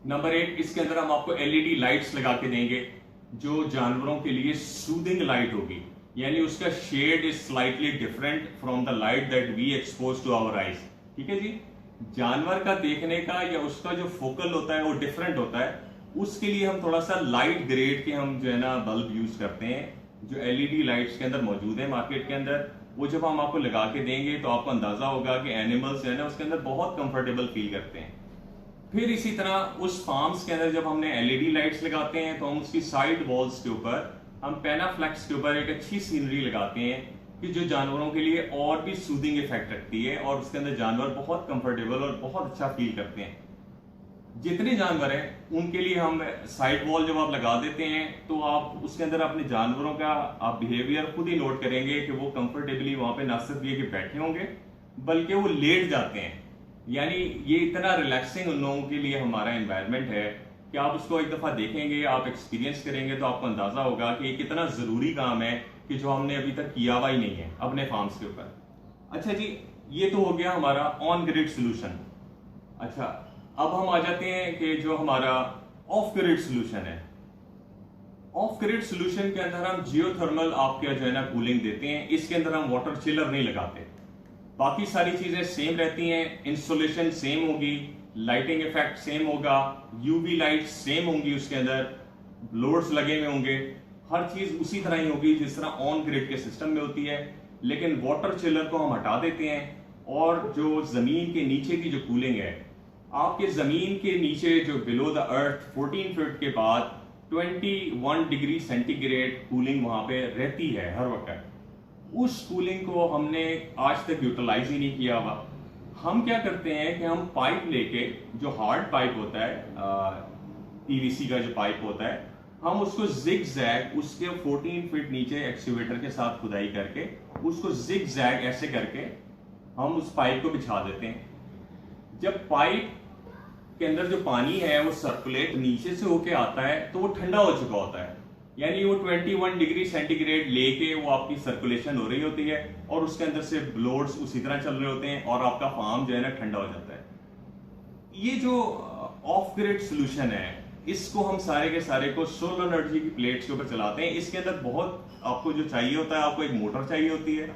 नंबर 1, इसके अंदर हम आपको एलईडी लाइट्स लगा के देंगे जो जानवरों के लिए सूदिंग लाइट होगी। यानी उसका shade is slightly different from the light that we expose to our eyes. ठीक है जी। जानवर का देखने का या उसका जो फोकल होता है वो डिफरेंट होता है। उसके लिए हम थोड़ा सा लाइट ग्रेड के हम जो है ना बल्ब यूज करते हैं, जो एलईडी लाइट्स के अंदर मौजूद है मार्केट के अंदर। वो जब हम आपको लगा के देंगे तो आपको अंदाजा होगा कि एनिमल्स जो है ना उसके अंदर बहुत कंफर्टेबल फील करते हैं। फिर इसी तरह उस फार्म्स के अंदर जब हमने एलईडी लाइट्स लगाते हैं तो हम उसकी साइड वॉल्स के ऊपर हम पैनाफ्लेक्स के ऊपर एक अच्छी सीनरी लगाते हैं कि जो जानवरों के लिए और भी सूदिंग इफेक्ट रखती है और उसके अंदर जानवर बहुत कंफर्टेबल और बहुत अच्छा फील करते हैं। जितने जानवर हैं उनके लिए हम साइड वॉल जब आप लगा देते हैं तो आप उसके अंदर अपने जानवरों का आप बिहेवियर खुद ही नोट करेंगे कि वो कंफर्टेबली वहां पे ना सिर्फ ये कि बैठे होंगे बल्कि वो लेट जाते हैं। यानी ये इतना रिलैक्सिंग उन लोगों के लिए हमारा एनवायरनमेंट है कि आप उसको एक दफा देखेंगे, आप एक्सपीरियंस करेंगे तो आपको अंदाजा होगा कि ये कितना जरूरी काम है कि जो हमने अभी तक किया हुआ ही नहीं है अपने फार्म्स के ऊपर। अच्छा जी, ये तो हो गया हमारा ऑन ग्रिड सोल्यूशन। अच्छा, अब हम आ जाते हैं कि जो हमारा ऑफ ग्रिड सोल्यूशन है। ऑफ ग्रिड सोल्यूशन के अंदर हम जियोथर्मल आपके जो है ना कूलिंग देते हैं। इसके अंदर हम वाटर चिलर नहीं लगाते। बाकी सारी चीजें सेम रहती हैं, इंस्टॉलेशन सेम होगी, लाइटिंग इफेक्ट सेम होगा, यूवी लाइट सेम होंगी, उसके अंदर ब्लोअर्स लगे हुए होंगे, हर चीज उसी तरह ही होगी जिस तरह ऑन ग्रिड के सिस्टम में होती है। लेकिन वाटर चिलर को हम हटा देते हैं और जो जमीन के नीचे की जो कूलिंग है, आपके जमीन के नीचे जो बिलो द अर्थ 14 फीट के बाद 21 डिग्री सेंटीग्रेड कूलिंग वहां पे रहती है हर वक्त। उस कूलिंग को हमने आज तक यूटिलाइज ही नहीं किया हुआ। हम क्या करते हैं कि हम पाइप लेके, जो हार्ड पाइप होता है पीवीसी का जो पाइप होता है, हम उसको जिग जैग उसके 14 फीट नीचे एक्सकेवेटर के साथ खुदाई करके उसको जिग जैग ऐसे करके हम उस पाइप को बिछा देते हैं। जब पाइप के अंदर जो पानी है वो सर्कुलेट नीचे से होके आता है तो वो ठंडा हो चुका होता है। यानी वो 21 डिग्री सेंटीग्रेड लेके वो आपकी सर्कुलेशन हो रही होती है और उसके अंदर से ब्लोड्स उसी तरह चल रहे होते हैं और आपका फार्म जो है ना ठंडा हो जाता है। ये जो ऑफ ग्रिड सोल्यूशन है, इसको हम सारे के सारे को सोलर एनर्जी की प्लेट्स के ऊपर चलाते हैं। इसके अंदर बहुत आपको जो चाहिए होता है, आपको एक मोटर चाहिए होती है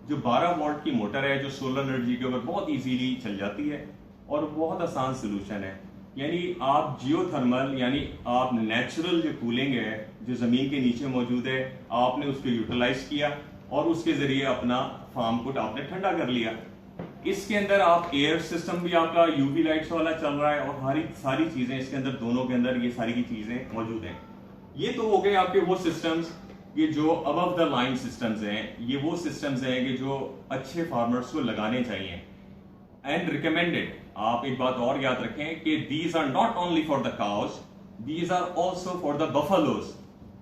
जो 12 वोल्ट की मोटर है, जो सोलर एनर्जी के ऊपर बहुत इजीली चल जाती है और बहुत आसान सोल्यूशन है। यानी आप जियोथर्मल यानी आप नेचुरल जो कूलिंग है जो जमीन के नीचे मौजूद है, आपने उसको यूटिलाइज किया और उसके जरिए अपना फार्म को आपने ठंडा कर लिया। इसके अंदर आप एयर सिस्टम भी आपका यूवी लाइट्स वाला चल रहा है और सारी चीजें इसके अंदर, दोनों के अंदर ये सारी की चीजें मौजूद हैं। ये तो हो गए आपके वो सिस्टम्स, ये जो अबव द लाइन सिस्टम्स हैं, ये वो सिस्टम्स हैं कि जो अच्छे फार्मर्स को लगाने चाहिए एंड रिकमेंडेड। आप एक बात और याद रखें कि these are not only for the cows, these are also for the buffaloes.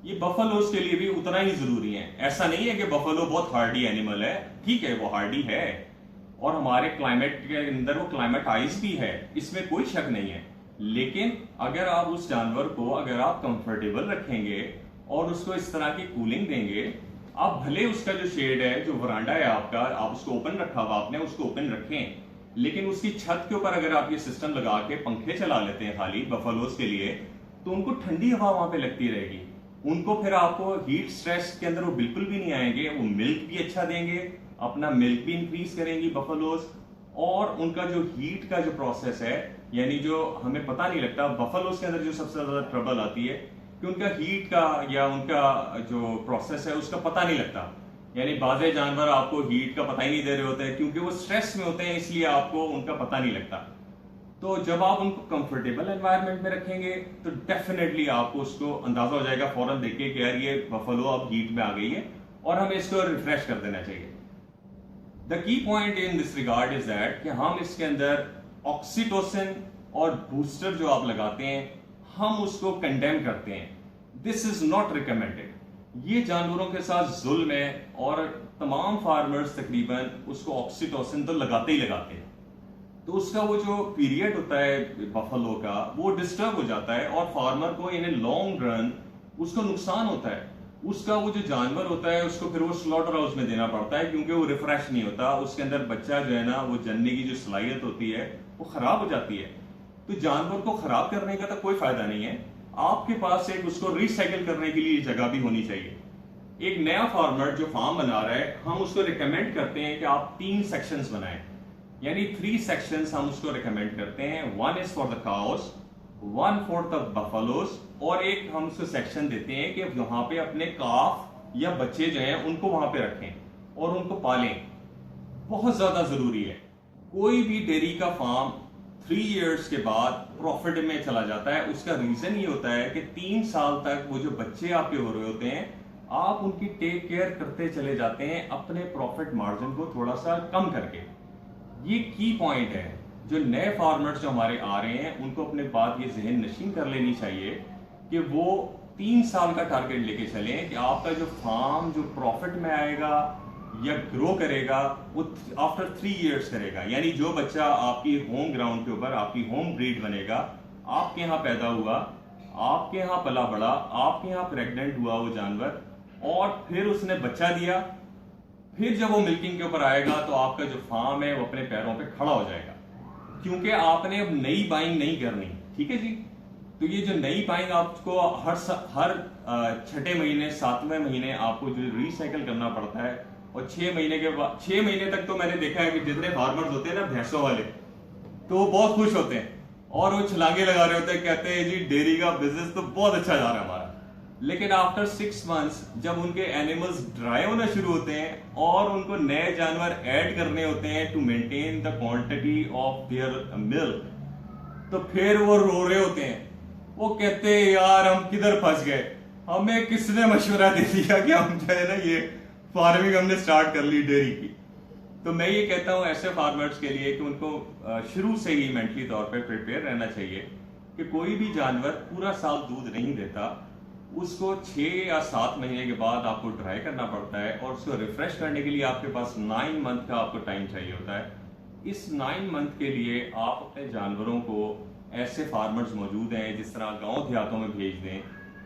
ये बफलोज के लिए भी उतना ही जरूरी है। ऐसा नहीं है कि बफलो बहुत हार्डी एनिमल है, ठीक है वो हार्डी है और हमारे क्लाइमेट के अंदर वो क्लाइमेटाइज भी है, इसमें कोई शक नहीं है। लेकिन अगर आप उस जानवर को अगर आप कंफर्टेबल रखेंगे और उसको इस तरह की कूलिंग देंगे, आप भले उसका जो शेड है, जो वरांडा है आपका, आप उसको ओपन रखा हुआ, आपने उसको ओपन रखें, लेकिन उसकी छत के ऊपर अगर आप ये सिस्टम लगा के पंखे चला लेते हैं खाली बफलोज के लिए, तो उनको ठंडी हवा वहां पे लगती रहेगी। उनको फिर आपको हीट स्ट्रेस के अंदर वो बिल्कुल भी नहीं आएंगे, वो मिल्क भी अच्छा देंगे, अपना मिल्क भी इंक्रीज करेंगी बफलोज, और उनका जो हीट का जो प्रोसेस है, यानी जो हमें पता नहीं लगता, बफलोज के अंदर जो सबसे ज्यादा ट्रबल आती है कि उनका हीट का या उनका जो प्रोसेस है उसका पता नहीं लगता। यानी बाजे जानवर आपको हीट का पता ही नहीं दे रहे होते हैं क्योंकि वो स्ट्रेस में होते हैं, इसलिए आपको उनका पता नहीं लगता। तो जब आप उनको कंफर्टेबल एनवायरनमेंट में रखेंगे तो डेफिनेटली आपको उसको अंदाजा हो जाएगा फौरन देख के कि यार ये बफलो अब हीट में आ गई है और हमें इसको रिफ्रेश कर देना चाहिए। The key point in this regard is that कि हम इसके अंदर ऑक्सीटोसिन और बूस्टर जो आप लगाते हैं हम उसको कंडेम करते हैं। This is not recommended. ये जानवरों के साथ जुल्म है और तमाम फार्मर्स तकरीबन उसको ऑक्सीटोसिन तो लगाते ही लगाते हैं। तो उसका वो जो पीरियड होता है बफलो का वो डिस्टर्ब हो जाता है और फार्मर को इन ए लॉन्ग रन उसको नुकसान होता है। उसका वो जो जानवर होता है उसको फिर वो स्लॉटर हाउस में देना पड़ता है क्योंकि वो रिफ्रेश नहीं होता, उसके अंदर बच्चा जो है ना वो जनने की जो सलाहियत होती है वो खराब हो जाती है। तो जानवर को खराब करने का तो कोई फायदा नहीं है, आपके पास एक उसको रिसाइकिल करने के लिए जगह भी होनी चाहिए। एक नया फार्मर जो फार्म बना रहा है हम उसको रिकमेंड करते हैं कि आप 3 सेक्शंस बनाएं, यानी 3 सेक्शंस हम उसको रिकमेंड करते हैं। 1 is for the cows, 1 for the buffaloes, और एक हम उसको सेक्शन देते हैं कि वहां पे अपने काफ या बच्चे जो हैं उनको वहां पे रखें और उनको पालें। बहुत ज्यादा जरूरी है। कोई भी डेयरी का फार्म 3 इयर्स के बाद प्रॉफिट में चला जाता है। उसका रीजन ये होता है कि 3 साल तक वो जो बच्चे आपके हो रहे होते हैं आप उनकी टेक केयर करते चले जाते हैं अपने प्रॉफिट मार्जिन को थोड़ा सा कम करके। ये की पॉइंट है। जो नए फार्मर्स जो हमारे आ रहे हैं उनको अपने बात ये जहन नशीन कर लेनी चाहिए कि वो 3 साल का टारगेट लेके चलें कि आपका जो फार्म जो प्रॉफिट में आएगा या ग्रो करेगा वो आफ्टर 3 इयर्स करेगा। यानी जो बच्चा आपकी होम ग्राउंड के ऊपर आपकी होम ब्रीड बनेगा, आपके यहाँ पैदा हुआ, आपके यहाँ पला बड़ा, आपके यहाँ प्रेग्नेंट हुआ वो जानवर और फिर उसने बच्चा दिया, फिर जब वो मिल्किंग के ऊपर आएगा तो आपका जो फार्म है वो अपने पैरों पे खड़ा हो जाएगा क्योंकि आपने अब नई बाइंग नहीं करनी। ठीक है जी। तो ये जो नई बाइंग आपको हर 6ठे महीने 7वें महीने आपको जो रिसाइकिल करना पड़ता है और 6 महीने के बाद 6 महीने तक तो मैंने देखा है कि जितने फार्मर्स होते हैं ना भैंसों वाले तो वो बहुत खुश होते हैं और वो छलांगे लगा रहे होते हैं, कहते हैं जी डेयरी का बिजनेस तो बहुत अच्छा जा रहा है हमारा। लेकिन आफ्टर 6 मंथ्स जब उनके एनिमल्स ड्राई होना शुरू होते हैं और उनको नए जानवर ऐड करने होते हैं to maintain the quantity of their milk, तो फिर वो रो रहे होते हैं। वो कहते हैं यार हम किधर फंस गए, हमें किसने मशवरा दे दिया कि हम जो है ना ये फार्मिंग हमने स्टार्ट कर ली डेयरी की। तो मैं ये कहता हूं ऐसे फार्मर्स के लिए कि उनको शुरू से ही मेंटली तौर पे प्रिपेयर रहना चाहिए कि कोई भी जानवर पूरा साल दूध नहीं देता, उसको 6 या 7 महीने के बाद आपको ड्राई करना पड़ता है और उसको रिफ्रेश करने के लिए आपके पास 9 मंथ का आपको टाइम चाहिए होता है। इस 9 मंथ के लिए आप अपने जानवरों को ऐसे फार्मर्स मौजूद हैं जिस तरह गांव देहातों में भेज दें,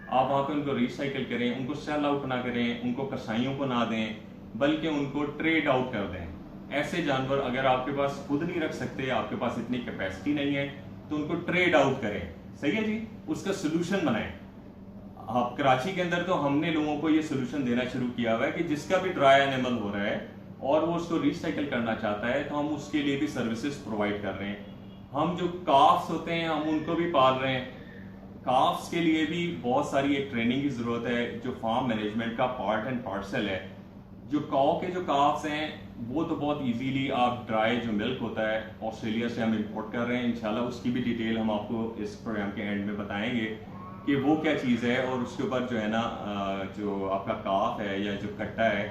आप वहां पे उनको रिसाइकिल करें, उनको सेल आउट ना करें, उनको कसाईयों को ना दें, बल्कि उनको ट्रेड आउट कर दें। ऐसे जानवर अगर आपके पास खुद नहीं रख सकते, आपके पास इतनी कैपेसिटी नहीं है, तो उनको ट्रेड आउट करें। सही है जी। उसका सोल्यूशन बनाएं। आप कराची के अंदर तो हमने लोगों को ये सोल्यूशन देना शुरू किया हुआ है कि जिसका भी ड्राई एनिमल हो रहा है और वो उसको रिसाइकिल करना चाहता है तो हम उसके लिए भी सर्विसेज प्रोवाइड कर रहे हैं। हम जो काफ्स होते हैं हम उनको भी पाल रहे हैं। काफ्स के लिए भी बहुत सारी एक ट्रेनिंग की जरूरत है जो फार्म मैनेजमेंट का पार्ट एंड पार्सल है। जो काओ के जो काफ्स हैं वो तो बहुत इजीली आप ड्राई जो मिल्क होता है ऑस्ट्रेलिया से हम इंपोर्ट कर रहे हैं। इंशाल्लाह उसकी भी डिटेल हम आपको इस प्रोग्राम के एंड में बताएंगे कि वो क्या चीज़ है और उसके ऊपर जो है ना जो आपका काफ है या जो कट्टा है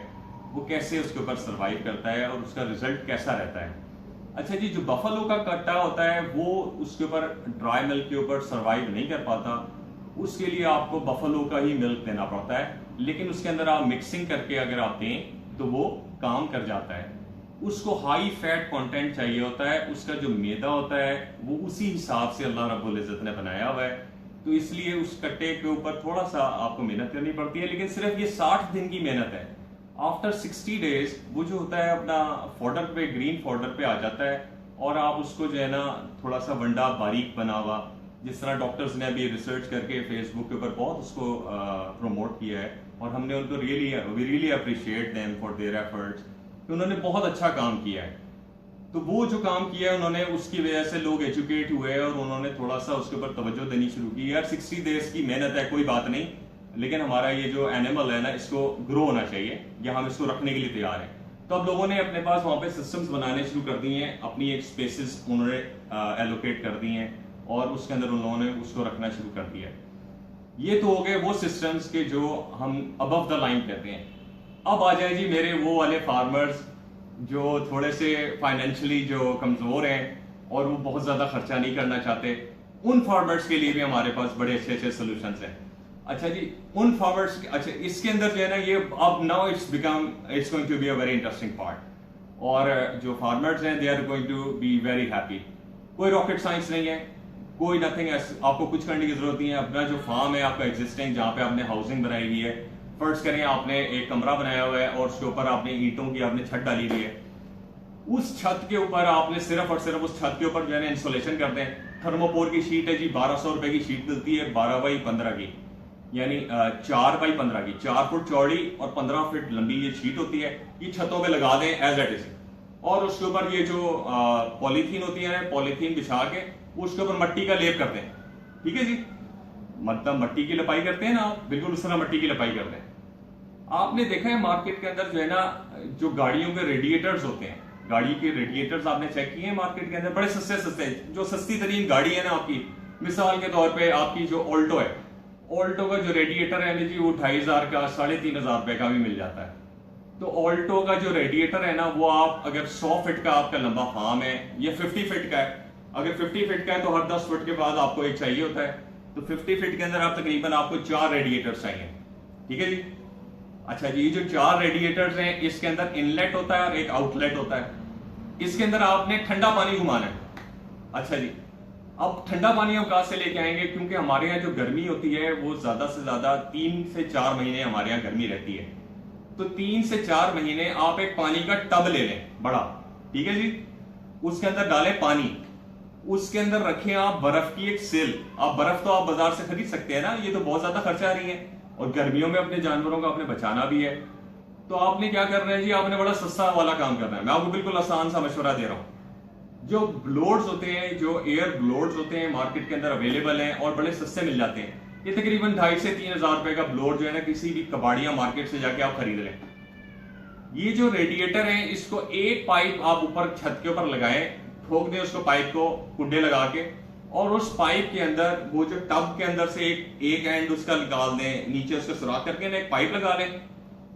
वो कैसे उसके ऊपर सर्वाइव करता है और उसका रिजल्ट कैसा रहता है। अच्छा जी, जो बफलो का कट्टा होता है वो उसके ऊपर ड्राई मिल्क के ऊपर सर्वाइव नहीं कर पाता, उसके लिए आपको बफलो का ही मिल्क देना पड़ता है। लेकिन उसके अंदर आप मिक्सिंग करके अगर आप दें तो वो काम कर जाता है। उसको हाई फैट कंटेंट चाहिए होता है, उसका जो मैदा होता है वो उसी हिसाब से अल्लाह रब्बुल इज्जत ने बनाया हुआ है, तो इसलिए उस कट्टे के ऊपर थोड़ा सा आपको मेहनत करनी पड़ती है। लेकिन सिर्फ ये 60 दिन की मेहनत है। आफ्टर 60 डेज वो जो होता है अपना फॉडर पे, ग्रीन फॉडर पे आ जाता है और आप उसको जो है ना थोड़ा सा वंडा बारीक बना हुआ जिस तरह डॉक्टर्स ने अभी रिसर्च करके फेसबुक के ऊपर बहुत उसको प्रमोट किया है, और हमने उनको really appreciate them for their efforts कि उन्होंने बहुत अच्छा काम किया है। तो वो जो काम किया है उन्होंने, उसकी वजह से लोग एजुकेट हुए और उन्होंने थोड़ा सा उसके ऊपर तवज्जो देनी शुरू की। यार 60 डेज की मेहनत है, कोई बात नहीं, लेकिन हमारा ये जो एनिमल है ना, इसको ग्रो होना चाहिए, या हम इसको रखने के लिए तैयार हैं। तो अब लोगों ने अपने पास वहां पे सिस्टम्स बनाने शुरू कर दिए हैं, अपनी एक स्पेसेस उन्होंने एलोकेट कर दी हैं, और उसके अंदर उन्होंने उसको रखना शुरू कर दिया है। ये तो हो गए वो सिस्टम्स के जो हम अबव द लाइन कहते हैं। अब आ जाए जी मेरे वो वाले फार्मर्स जो थोड़े से फाइनेंशियली जो कमजोर हैं और वो बहुत ज्यादा खर्चा नहीं करना चाहते। उन फार्मर्स के लिए भी हमारे पास बड़े अच्छे अच्छे सोल्यूशंस हैं। अच्छा जी, उन फार्मर्स, अच्छा इसके अंदर जो है ना, ये अब now it's going to be a very interesting part. और जो फार्मर्स हैं they are going to be very happy. कोई रॉकेट साइंस नहीं है, कोई नथिंग, आपको कुछ करने की जरूरत नहीं है। अपना जो फार्म है आपका एग्जिस्टिंग, जहां पे आपने हाउसिंग बनाई हुई है, फर्ज करें आपने एक कमरा बनाया हुआ है और उसके ऊपर आपने ईंटों की आपने छत डाली हुई है, उस छत के ऊपर आपने सिर्फ और सिर्फ उस छत के ऊपर जो है इंसुलेशन कर दें। थर्मोपोर की शीट है जी, 1200 रुपए की शीट मिलती है, 12x15 की, यानी 4x15 की, 4 फुट चौड़ी और 15 फुट लंबी ये शीट होती है। ये छतों पे लगा दें एज इट इज, और उसके ऊपर ये जो पॉलीथीन होती है, पॉलीथीन बिछा के उसके ऊपर मट्टी का लेप करते हैं। ठीक है जी, मतलब मट्टी की लिपाई करते हैं ना आप, बिल्कुल उस तरह मट्टी की लिपाई करते हैं। आपने देखा है मार्केट के अंदर जो है ना, जो गाड़ियों के रेडिएटर्स होते हैं, गाड़ी के रेडिएटर्स आपने चेक किए हैं मार्केट के अंदर, बड़े सस्ते सस्ते, जो सस्ती तरीन गाड़ी है ना आपकी, मिसाल के तौर पे आपकी जो ऑल्टो है, ऑल्टो का जो रेडिएटर है जी वो 2500 का, 3500 रुपए का भी मिल जाता है। तो ऑल्टो का जो रेडिएटर है ना, वो आप अगर 100 फीट का आपका लंबा फार्म है या 50 फीट का है, अगर 50 फीट का है तो हर 10 फुट के बाद आपको एक चाहिए होता है। तो 50 फीट के अंदर आप तकरीबन आपको 4 रेडिएटर्स चाहिए। ठीक है जी। अच्छा जी, ये जो 4 रेडिएटर्स हैं, इसके अंदर इनलेट होता है और एक आउटलेट होता है। इसके अंदर आपने ठंडा पानी घुमाना है। अच्छा जी, अब ठंडा पानी हम कहां से लेके आएंगे, क्योंकि हमारे यहाँ जो गर्मी होती है वो ज्यादा से ज्यादा 3 से 4 महीने हमारे यहाँ गर्मी रहती है। तो 3 से 4 महीने आप एक पानी का टब ले लें बड़ा, ठीक है जी, उसके अंदर डालें पानी, उसके अंदर रखें आप बर्फ की एक सेल। आप बर्फ तो आप बाजार से खरीद सकते हैं ना, ये तो बहुत ज्यादा खर्चा आ रही है, और गर्मियों में अपने जानवरों को आपने बचाना भी है। तो आपने क्या करना है जी, आपने बड़ा सस्ता वाला काम करना है। मैं आपको बिल्कुल आसान सा मशवरा दे रहा हूं। जो ब्लोर्स होते हैं, जो एयर ब्लोर्स होते हैं, मार्केट के अंदर अवेलेबल हैं और बड़े सस्ते मिल जाते हैं। ये तकरीबन 2500 से 3000 रुपए का ब्लोर जो है ना, किसी भी कबाड़िया मार्केट से जाके आप खरीद लें। ये जो रेडिएटर है, इसको एक पाइप आप ऊपर छत के ऊपर लगाएं, ठोक दें उसको, पाइप को कुंडे लगा के, और उस पाइप के अंदर वो जो टब के अंदर से एक एंड उसका निकाल दें, नीचे उसका सुराख करके ना एक पाइप लगा लें।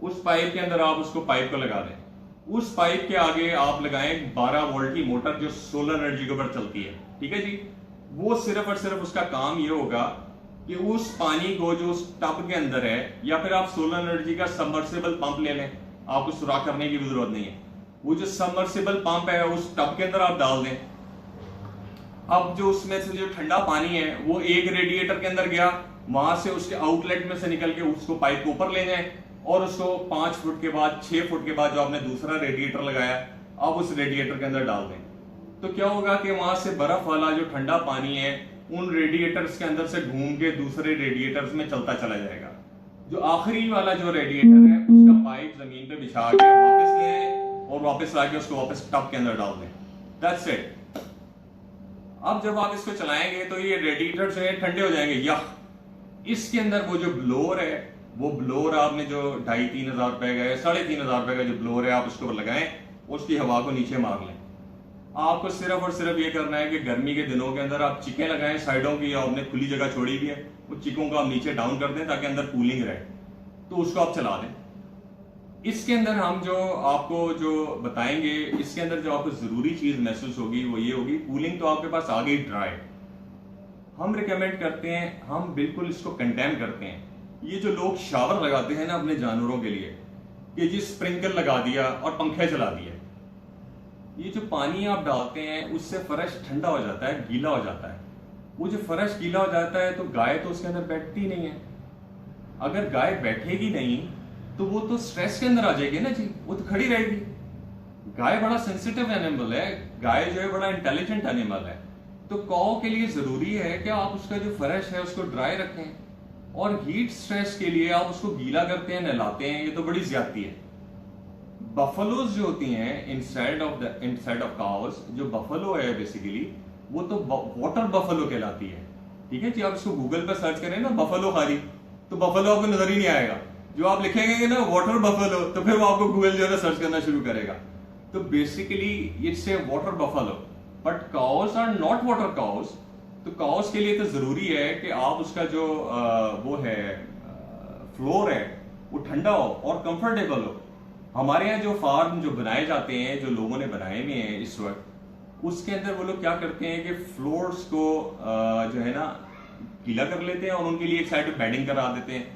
उस पाइप के अंदर आप उसको पाइप को लगा दें। उस पाइप के आगे आप लगाएं 12 वोल्ट की मोटर जो सोलर एनर्जी के ऊपर चलती है। ठीक है जी। वो सिर्फ और सिर्फ उसका काम ये होगा कि उस पानी को जो उस टब के अंदर है, या फिर आप सोलर एनर्जी का सबमर्सिबल पंप ले लें, आपको सुराख करने की भी जरूरत नहीं है। वो जो सबमर्सिबल पंप है उस टब के अंदर आप डाल दें। अब जो उसमें से जो ठंडा पानी है वो एक रेडिएटर के अंदर गया, वहां से उसके आउटलेट में से निकल के उसको पाइप को ऊपर ले जाएं, और उसको 5 फुट के बाद, 6 फुट के बाद जो आपने दूसरा रेडिएटर लगाया, आप उस रेडिएटर के अंदर डाल दें। तो क्या होगा कि वहां से बर्फ वाला जो ठंडा पानी है उन रेडिएटर्स के अंदर से घूम के दूसरे रेडिएटर्स में चलता चला जाएगा। जो आखिरी वाला जो रेडिएटर है उसका पाइप जमीन पे बिछा के वापस ले आए और वापस लाके उसको वापस टब के अंदर डाल दें। That's it. अब जब आप इसको चलाएंगे तो ये रेडिएटर जो है ठंडे हो जाएंगे। या इसके अंदर वो जो ब्लोअर है, वो ब्लोअर आपने जो 2500-3000 रुपए का, 3500 रुपए का जो ब्लोअर है, आप उसके ऊपर लगाएं, उसकी हवा को नीचे मार लें। आपको सिर्फ और सिर्फ ये करना है कि गर्मी के दिनों के अंदर आप चिकें लगाएं साइडों की, आपने खुली जगह छोड़ी हुई है, वो चिकों को आप नीचे डाउन कर दें ताकि अंदर कूलिंग रहे, तो उसको आप चला दें। इसके अंदर हम जो आपको जो बताएंगे, इसके अंदर जो आपको जरूरी चीज महसूस होगी वो ये होगी, कूलिंग तो आपके पास आ गई ड्राई। हम रिकमेंड करते हैं, हम बिल्कुल इसको कंडेम करते हैं, ये जो लोग शावर लगाते हैं ना अपने जानवरों के लिए, कि जी स्प्रिंकल लगा दिया और पंखे चला दिए, ये जो पानी आप डालते हैं उससे फर्श ठंडा हो जाता है, गीला हो जाता है। वो जो फर्श गीला हो जाता है तो गाय तो उसके अंदर बैठती नहीं है। अगर गाय बैठेगी नहीं तो वो तो स्ट्रेस के अंदर आ जाएगी ना जी, वो तो खड़ी रहेगी। गाय बड़ा सेंसिटिव एनिमल है, गाय जो है बड़ा इंटेलिजेंट एनिमल है। तो काऊ के लिए जरूरी है कि आप उसका जो फर्श है उसको ड्राई रखें, और हीट स्ट्रेस के लिए आप उसको गीला करते हैं, नहलाते हैं, ये तो बड़ी ज्यादती है। बफलोज जो होती हैं इंस्टेड ऑफ काउस, जो बफलो है बेसिकली वो तो वाटर बफलो कहलाती है। ठीक है जी, आप इसको गूगल पर सर्च करें ना बफलो खाली, तो बफलो आपको नजर ही नहीं आएगा। जो आप लिखेंगे ना वाटर बफलो, तो फिर वो आपको गूगल जो है ना सर्च करना शुरू करेगा। तो basically it's a water buffalo, but cows are not water cows. तो काउस के लिए तो जरूरी है कि आप उसका जो वो है फ्लोर है वो ठंडा हो और कंफर्टेबल हो। हमारे यहाँ जो फार्म जो बनाए जाते हैं, जो लोगों ने बनाए हुए हैं इस वक्त, उसके अंदर वो लोग क्या करते हैं कि फ्लोर्स को जो है ना गीला कर लेते हैं और उनके लिए एक साइड पे बेडिंग करा देते हैं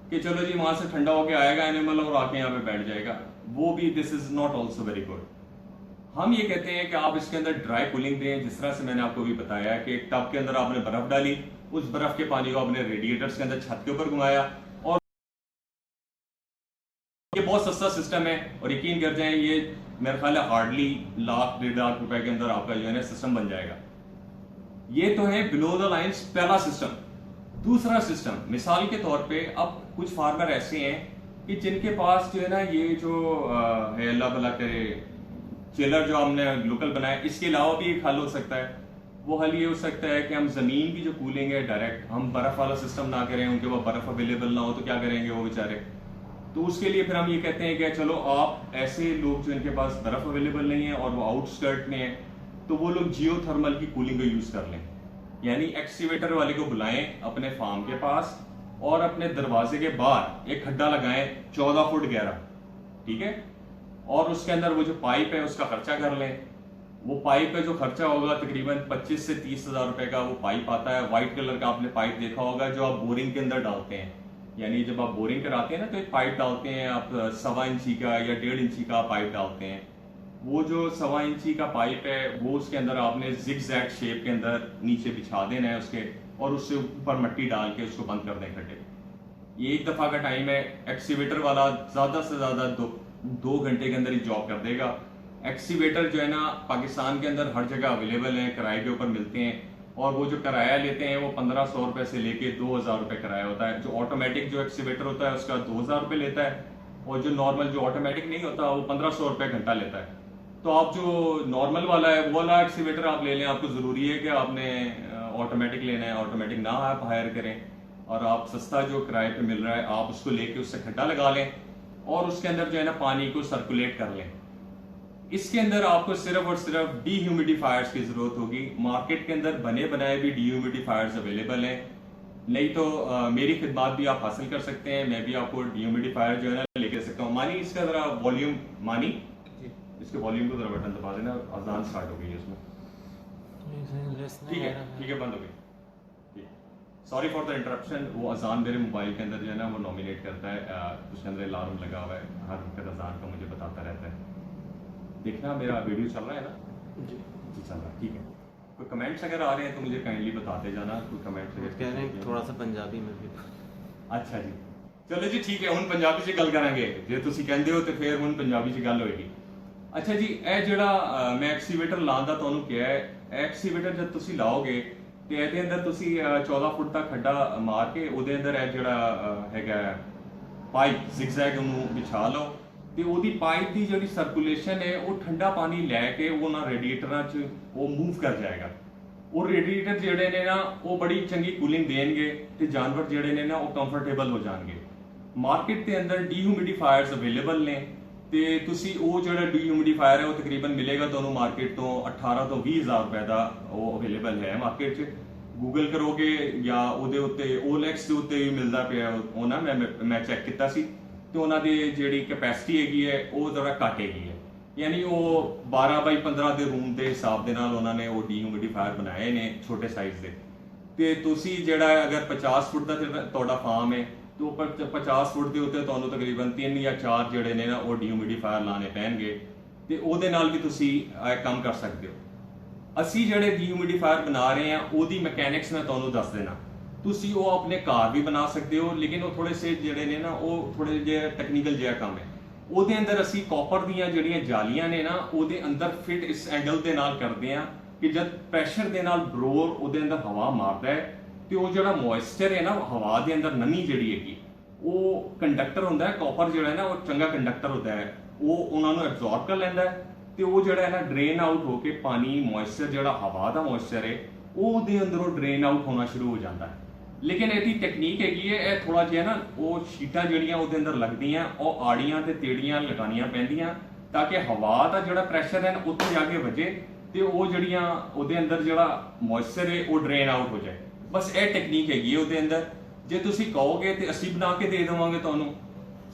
कि चलो जी वहां से ठंडा होके आएगा एनिमल और आके यहाँ पे बैठ जाएगा। वो भी this is not also very good. हम ये कहते हैं कि आप इसके अंदर ड्राई कूलिंग दें, जिस तरह से मैंने आपको भी बताया कि एक टब के अंदर आपने बर्फ डाली, उस बर्फ के पानी को आपने रेडिएटर्स के अंदर छत के ऊपर घुमाया, और ये बहुत सस्ता सिस्टम है और यकीन कर जाएं ये मेरे ख्याल है हार्डली लाख 1.5 लाख रुपए के अंदर आपका जो है ना सिस्टम बन जाएगा। ये तो है बिलो द लाइंस पहला सिस्टम। दूसरा सिस्टम मिसाल के तौर पे, अब कुछ फार्मर ऐसे हैं कि जिनके पास जो है ना ये जो है अल्लाह भला करे चिलर जो हमने लोकल बनाया, इसके अलावा भी एक हल हो सकता है। वो हल ये हो सकता है कि हम जमीन की जो कूलिंग है डायरेक्ट हम बर्फ वाला सिस्टम ना करें, उनके पास बर्फ अवेलेबल ना हो तो क्या करेंगे वो बेचारे। तो उसके लिए फिर हम ये कहते हैं कि चलो आप ऐसे लोग जो इनके पास बर्फ अवेलेबल नहीं है और वो आउटस्कर्ट में है, तो वो लोग जियोथर्मल की कूलिंग को यूज कर लें। यानी एक्सीवेटर वाले को बुलाएं अपने फार्म के पास और अपने दरवाजे के बाहर एक खड्डा लगाएं 14 फुट गहरा, ठीक है, और उसके अंदर वो जो पाइप है उसका खर्चा कर लें। वो पाइप का जो खर्चा होगा तकरीबन 25 से 30 हजार रुपए का वो पाइप आता है। व्हाइट कलर का आपने पाइप देखा होगा जो आप बोरिंग के अंदर डालते हैं। यानी जब आप बोरिंग कराते हैं ना तो एक पाइप डालते हैं आप 1.25 इंची का या 1.5 इंची का पाइप डालते हैं। वो जो 1.25 इंची का पाइप है वो उसके अंदर आपने जिग-जैग शेप के अंदर नीचे बिछा देना है उसके, और उससे ऊपर मिट्टी डाल के उसको बंद कर दें खड्डे। ये एक दफा का टाइम है। एक्सीवेटर वाला ज्यादा से ज्यादा 2 घंटे के अंदर ही जॉब कर देगा। एक्सीवेटर जो है ना पाकिस्तान के अंदर हर जगह अवेलेबल है, किराए के ऊपर मिलते हैं, और वो जो किराया लेते हैं वो 1500 रुपए से लेके 2000 रुपए किराया होता है। जो ऑटोमेटिक जो एक्सीवेटर होता है उसका 2000 रुपए लेता है, और जो नॉर्मल जो ऑटोमेटिक नहीं होता वो 1500 रुपए घंटा लेता है। तो आप जो नॉर्मल वाला है वो वाला एक्सीवेटर आप ले लें। आपको जरूरी है कि आपने ऑटोमेटिक लेना है, ऑटोमेटिक ना आप हायर करें, और आप सस्ता जो किराए पे मिल रहा है आप उसको लेके उससे खड्डा लगा लें और उसके अंदर जो है ना पानी को सर्कुलेट कर लें। इसके अंदर आपको सिर्फ और सिर्फ डीह्यूमिडिफायर्स की जरूरत होगी। मार्केट के अंदर बने बनाए भी डीह्यूमिडिफायर्स अवेलेबल हैं, नहीं तो मेरी खिदमत भी आप हासिल कर सकते हैं। मैं भी आपको डीह्यूमिडिफायर जो है ना लेके सकता हूँ। मानी इसका जरा वॉल्यूम, मानी इसके वॉल्यूम को जरा बटन दबा देना। अजान स्टार्ट हो गई है उसमें, ठीक है ठीक है, बंद हो गई। Sorry for the interruption. वो अजान मेरे मोबाइल के अंदर जो है ना वो नॉमिनेट करता है, उसके अंदर अलार्म लगा हुआ है, हर वक्त अजान का मुझे बताता रहता है। देखना मेरा वीडियो चल रहा है ना? जी चल रहा है, ठीक है। कोई कमेंट्स अगर आ रहे हैं तो मुझे काइंडली बताते जाना। कोई कमेंट्स अगर कह रहे हैं थोड़ा सा पंजाबी में भी। अच्छा जी, चलो जी ठीक है, ਹੁਣ ਪੰਜਾਬੀ 'ਚ ਗੱਲ ਕਰਾਂਗੇ। ਜੇ ਤੁਸੀਂ ਕਹਿੰਦੇ ਹੋ ਤੇ ਫਿਰ ਹੁਣ ਪੰਜਾਬੀ 'ਚ ਗੱਲ ਹੋਏਗੀ। ਅੱਛਾ ਜੀ, ਇਹ ਜਿਹੜਾ ਮੈਂ ਐਕਸੀਵੇਟਰ ਲਾਉਣ ਦਾ ਤੁਹਾਨੂੰ ਕਿਹਾ ਹੈ, ਐਕਸੀਵੇਟਰ ਜਦ ਤੁਸੀਂ ਲਾਓਗੇ ਤੇ ਇਹਦੇ ਅੰਦਰ ਤੁਸੀਂ 14 ਫੁੱਟ ਦਾ ਖੱਡਾ ਮਾਰ ਕੇ ਉਹਦੇ ਅੰਦਰ ਇਹ ਜਿਹੜਾ ਹੈਗਾ ਪਾਈਪ ਜ਼ਿਗਜ਼ੈਗ ਉਹਨੂੰ ਵਿਛਾ ਲਓ, ਤੇ ਉਹਦੀ ਪਾਈਪ ਦੀ ਜਿਹੜੀ ਸਰਕੂਲੇਸ਼ਨ ਹੈ ਉਹ ਠੰਡਾ ਪਾਣੀ ਲੈ ਕੇ ਉਹਨਾਂ ਰੇਡੀਏਟਰਾਂ 'ਚ ਉਹ ਮੂਵ ਕਰ ਜਾਏਗਾ। ਉਹ ਰੇਡੀਏਟਰ ਜਿਹੜੇ ਨੇ ਨਾ ਉਹ ਬੜੀ ਚੰਗੀ ਕੂਲਿੰਗ ਦੇਣਗੇ ਤੇ ਜਾਨਵਰ ਜਿਹੜੇ ਨੇ ਨਾ ਉਹ ਕੰਫਰਟੇਬਲ ਹੋ ਜਾਣਗੇ। ਮਾਰਕੀਟ ਦੇ ਅੰਦਰ ਡੀਹਿਊਮਿਡੀਫਾਇਰਸ ਅਵੇਲੇਬਲ ਨੇ, ਤੇ ਤੁਸੀਂ ਉਹ ਜਿਹੜਾ ਡੀਹਿਊਮਿਡੀਫਾਇਰ ਹੈ ਉਹ ਤਕਰੀਬਨ ਮਿਲੇਗਾ ਤੁਹਾਨੂੰ ਮਾਰਕੀਟ ਤੋਂ 18 ਤੋਂ 20 ਹਜ਼ਾਰ ਰੁਪਏ ਦਾ ਉਹ ਅਵੇਲੇਬਲ ਹੈ ਮਾਰਕੀਟ 'ਚ। ਗੂਗਲ ਕਰੋਗੇ ਜਾਂ ਉਹਦੇ ਉੱਤੇ OLX ਦੇ ਉੱਤੇ ਵੀ ਮਿਲਦਾ ਪਿਆ ਉਹ ਨਾ, ਮੈਂ ਚੈੱਕ ਕੀਤਾ ਸੀ, ਤੇ ਉਹਨਾਂ ਦੀ ਜਿਹੜੀ ਕੈਪੈਸਿਟੀ ਹੈਗੀ ਹੈ ਉਹ ਜ਼ਰਾ ਘੱਟ ਹੈਗੀ ਹੈ। ਯਾਨੀ ਉਹ 12 ਬਾਈ 15 ਦੇ ਰੂਮ ਦੇ ਹਿਸਾਬ ਦੇ ਨਾਲ ਉਹਨਾਂ ਨੇ ਉਹ ਡੀਹਿਊਮਿਡੀਫਾਇਰ ਬਣਾਏ ਨੇ ਛੋਟੇ ਸਾਈਜ਼ ਦੇ। ਤੇ ਤੁਸੀਂ ਜਿਹੜਾ ਅਗਰ 50 ਫੁੱਟ ਦਾ ਤੁਹਾਡਾ ਫਾਰਮ ਹੈ ਤੇ ਉੱਪਰ 50 ਫੁੱਟ ਦੇ ਉੱਤੇ ਤੁਹਾਨੂੰ ਤਕਰੀਬਨ 3 ਜਾਂ 4 ਜਿਹੜੇ ਨੇ ਨਾ ਉਹ ਡੀਹਿਊਮਿਡੀਫਾਇਰ ਲਾਣੇ ਪੈਣਗੇ, ਤੇ ਉਹਦੇ ਨਾਲ ਵੀ ਤੁਸੀਂ ਇਹ ਕੰਮ ਕਰ ਸਕਦੇ ਹੋ। ਅਸੀਂ ਜਿਹੜੇ ਡੀਹਿਊਮਿਡੀਫਾਇਰ ਬਣਾ ਰਹੇ ਹਾਂ ਉਹਦੀ ਮਕੈਨਿਕਸ ਮੈਂ ਤੁਹਾਨੂੰ ਦੱਸ ਦੇਣਾ। ਤੁਸੀਂ ਉਹ ਆਪਣੇ ਘਰ ਵੀ ਬਣਾ ਸਕਦੇ ਹੋ, ਲੇਕਿਨ ਉਹ ਥੋੜੇ ਸੇ ਜਿਹੜੇ ਨੇ ਨਾ ਉਹ ਥੋੜੇ ਜਿਹੇ ਟੈਕਨੀਕਲ ਜਿਹਾ ਕੰਮ ਹੈ। ਉਹਦੇ ਅੰਦਰ ਅਸੀਂ ਕਾਪਰ ਦੀਆਂ ਜਿਹੜੀਆਂ ਜਾਲੀਆਂ ਨੇ ਨਾ ਉਹਦੇ ਅੰਦਰ ਫਿਟ ਇਸ ਐਂਗਲ ਦੇ ਨਾਲ ਕਰਦੇ ਆ ਕਿ ਜਦ ਪ੍ਰੈਸ਼ਰ ਦੇ ਨਾਲ ਬਰੋਰ ਉਹਦੇ ਅੰਦਰ ਹਵਾ ਮਾਰਦਾ ਹੈ ਤੇ ਉਹ ਜਿਹੜਾ ਮੋਇਸਚਰ ਹੈ ਨਾ ਹਵਾ ਦੇ ਅੰਦਰ ਨਮੀ ਜਿਹੜੀ ਹੈਗੀ ਉਹ ਕੰਡਕਟਰ ਹੁੰਦਾ ਹੈ। ਕਾਪਰ ਜਿਹੜਾ ਹੈ ਨਾ ਉਹ ਚੰਗਾ ਕੰਡਕਟਰ ਹੁੰਦਾ ਹੈ, ਉਹ ਉਹਨਾਂ ਨੂੰ ਐਬਜ਼ੌਰਬ ਕਰ ਲੈਂਦਾ ਹੈ ਤੇ ਉਹ ਜਿਹੜਾ ਹੈ ਨਾ ਡਰੇਨ ਆਊਟ ਹੋ ਕੇ ਪਾਣੀ ਮੋਇਸਚਰ ਜਿਹੜਾ ਹਵਾ ਦਾ ਮੋਇਸਚਰ ਹੈ ਉਹ ਉਹਦੇ ਅੰਦਰੋਂ ਡਰੇਨ ਆਊਟ ਹੋਣਾ ਸ਼ੁਰੂ ਹੋ ਜਾਂਦਾ ਹੈ। ਲੇਕਿਨ ਇਹਦੀ ਟੈਕਨੀਕ ਹੈਗੀ ਹੈ, ਇਹ ਥੋੜਾ ਜਿਹਾ ਨਾ ਉਹ ਸ਼ੀਟਾਂ ਜਿਹੜੀਆਂ ਉਹਦੇ ਅੰਦਰ ਲੱਗਦੀਆਂ ਉਹ ਆੜੀਆਂ ਤੇ ਤੇੜੀਆਂ ਲਗਾਉਣੀਆਂ ਪੈਂਦੀਆਂ ਤਾਂ ਕਿ ਹਵਾ ਦਾ ਜਿਹੜਾ ਪ੍ਰੈਸ਼ਰ ਹੈ ਉੱਥੇ ਜਾ ਕੇ ਵੱਜੇ ਤੇ ਉਹ ਜਿਹੜੀਆਂ ਉਹਦੇ ਅੰਦਰ ਜਿਹੜਾ ਮੋਇਸਚਰ ਹੈ ਉਹ ਡਰੇਨ ਆਊਟ ਹੋ ਜਾਏ। ਬਸ ਇਹ ਟੈਕਨੀਕ ਹੈਗੀ ਹੈ ਉਹਦੇ ਅੰਦਰ। ਜੇ ਤੁਸੀਂ ਕਹੋਗੇ ਤੇ ਅਸੀਂ ਬਣਾ ਕੇ ਦੇ ਦੇਵਾਂਗੇ ਤੁਹਾਨੂੰ।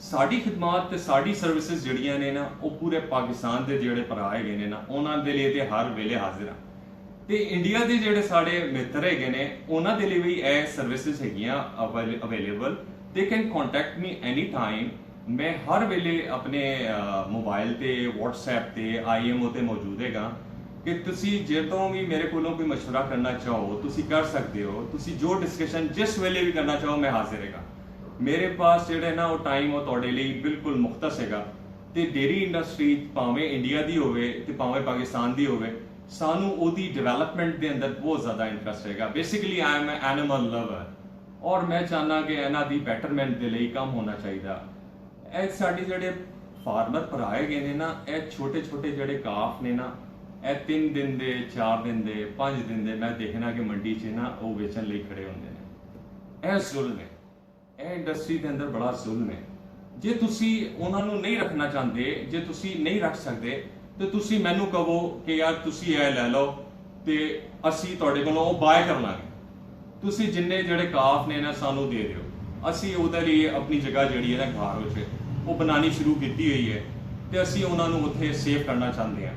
ਸਾਡੀ ਖਿਦਮਤ ਤੇ ਸਾਡੀ ਸਰਵਿਸਿਜ਼ ਜਿਹੜੀਆਂ ਨੇ ਨਾ ਉਹ ਪੂਰੇ ਪਾਕਿਸਤਾਨ ਦੇ ਜਿਹੜੇ ਭਰਾ ਹੈਗੇ ਨੇ ਨਾ ਉਹਨਾਂ ਦੇ ਲਈ ਤੇ ਹਰ ਵੇਲੇ ਹਾਜ਼ਰ ਆ ਤੇ ਇੰਡੀਆ ਦੇ ਜਿਹੜੇ ਸਾਡੇ ਮਿੱਤਰ ਹੈਗੇ ਨੇ ਉਹਨਾਂ ਦੇ ਲਈ ਵੀ ਇਹ ਸਰਵਿਸਿਜ਼ ਹੈਗੀਆਂ available. They can contact me any time. ਮੈਂ ਹਰ ਵੇਲੇ ਆਪਣੇ ਮੋਬਾਈਲ ਤੇ WhatsApp ਤੇ IMO ਤੇ ਮੌਜੂਦ ਹੈਗਾ ਕਿ ਤੁਸੀਂ ਜਦੋਂ ਵੀ ਮੇਰੇ ਕੋਲੋਂ ਕੋਈ ਮਸ਼ਵਰਾ ਕਰਨਾ ਚਾਹੋ ਤੁਸੀਂ ਕਰ ਸਕਦੇ ਹੋ। ਤੁਸੀਂ ਜੋ ਡਿਸਕਸ਼ਨ ਜਿਸ ਵੇਲੇ ਵੀ ਕਰਨਾ ਚਾਹੋ ਮੈਂ ਹਾਜ਼ਰ ਹੈਗਾ। ਮੇਰੇ ਪਾਸ ਜਿਹੜੇ ਨਾ ਉਹ ਟਾਈਮ ਉਹ ਤੁਹਾਡੇ ਲਈ ਬਿਲਕੁਲ ਮੁਖਤਸ ਹੈਗਾ ਤੇ ਡੇਰੀ ਇੰਡਸਟਰੀ ਭਾਵੇਂ ਇੰਡੀਆ ਦੀ ਹੋਵੇ ਤੇ ਭਾਵੇਂ ਪਾਕਿਸਤਾਨ ਦੀ ਹੋਵੇ ਸਾਨੂੰ ਉਹਦੀ ਡਿਵੈਲਪਮੈਂਟ ਦੇ ਅੰਦਰ ਬਹੁਤ ਜ਼ਿਆਦਾ ਇੰਟਰਸਟ ਹੈਗਾ। Basically I am animal lover ਔਰ ਮੈਂ ਚਾਹਨਾ ਕਿ ਇਹਨਾਂ ਦੀ ਬੈਟਰਮੈਂਟ ਦੇ ਲਈ ਕੰਮ ਹੋਣਾ ਚਾਹੀਦਾ। ਇਹ ਸਾਡੇ ਜਿਹੜੇ ਫਾਰਮਰ ਭਰਾ ਹੈਗੇ ਨੇ ਨਾ ਇਹ ਛੋਟੇ ਛੋਟੇ ਜਿਹੜੇ ਕਾਫ ਨੇ ਨਾ ਇਹ 3 ਦਿਨ ਦੇ 4 ਦਿਨ ਦੇ 5 ਦਿਨ ਦੇ ਮੈਂ ਦੇਖਣਾ ਕਿ ਮੰਡੀ 'ਚ ਨਾ ਉਹ ਵੇਚਣ ਲਈ ਖੜੇ ਹੁੰਦੇ ਨੇ। ਇਹ ਜ਼ੁਲਮ ਹੈ, ਇਹ ਇੰਡਸਟਰੀ ਦੇ ਅੰਦਰ ਬੜਾ ਜ਼ੁਲਮ ਹੈ। ਜੇ ਤੁਸੀਂ ਉਹਨਾਂ ਨੂੰ ਨਹੀਂ ਰੱਖਣਾ ਚਾਹੁੰਦੇ, ਜੇ ਤੁਸੀਂ ਨਹੀਂ ਰੱਖ ਸਕਦੇ ਤੇ ਤੁਸੀਂ ਮੈਨੂੰ ਕਹੋ ਕਿ ਯਾਰ ਤੁਸੀਂ ਇਹ ਲੈ ਲਓ ਤੇ ਅਸੀਂ ਤੁਹਾਡੇ ਕੋਲੋਂ ਉਹ ਬਾਏ ਕਰ ਲਾਂਗੇ। ਤੁਸੀਂ ਜਿੰਨੇ ਜਿਹੜੇ ਕਾਫ ਨੇ ਨਾ ਸਾਨੂੰ ਦੇ ਦਿਓ। ਅਸੀਂ ਉਹਦੇ ਲਈ ਆਪਣੀ ਜਗ੍ਹਾ ਜਿਹੜੀ ਹੈ ਨਾ ਘਰ ਵਿੱਚ ਉਹ ਬਣਾਉਣੀ ਸ਼ੁਰੂ ਕੀਤੀ ਹੋਈ ਹੈ ਤੇ ਅਸੀਂ ਉਹਨਾਂ ਨੂੰ ਉੱਥੇ ਸੇਵ ਕਰਨਾ ਚਾਹੁੰਦੇ ਹਾਂ।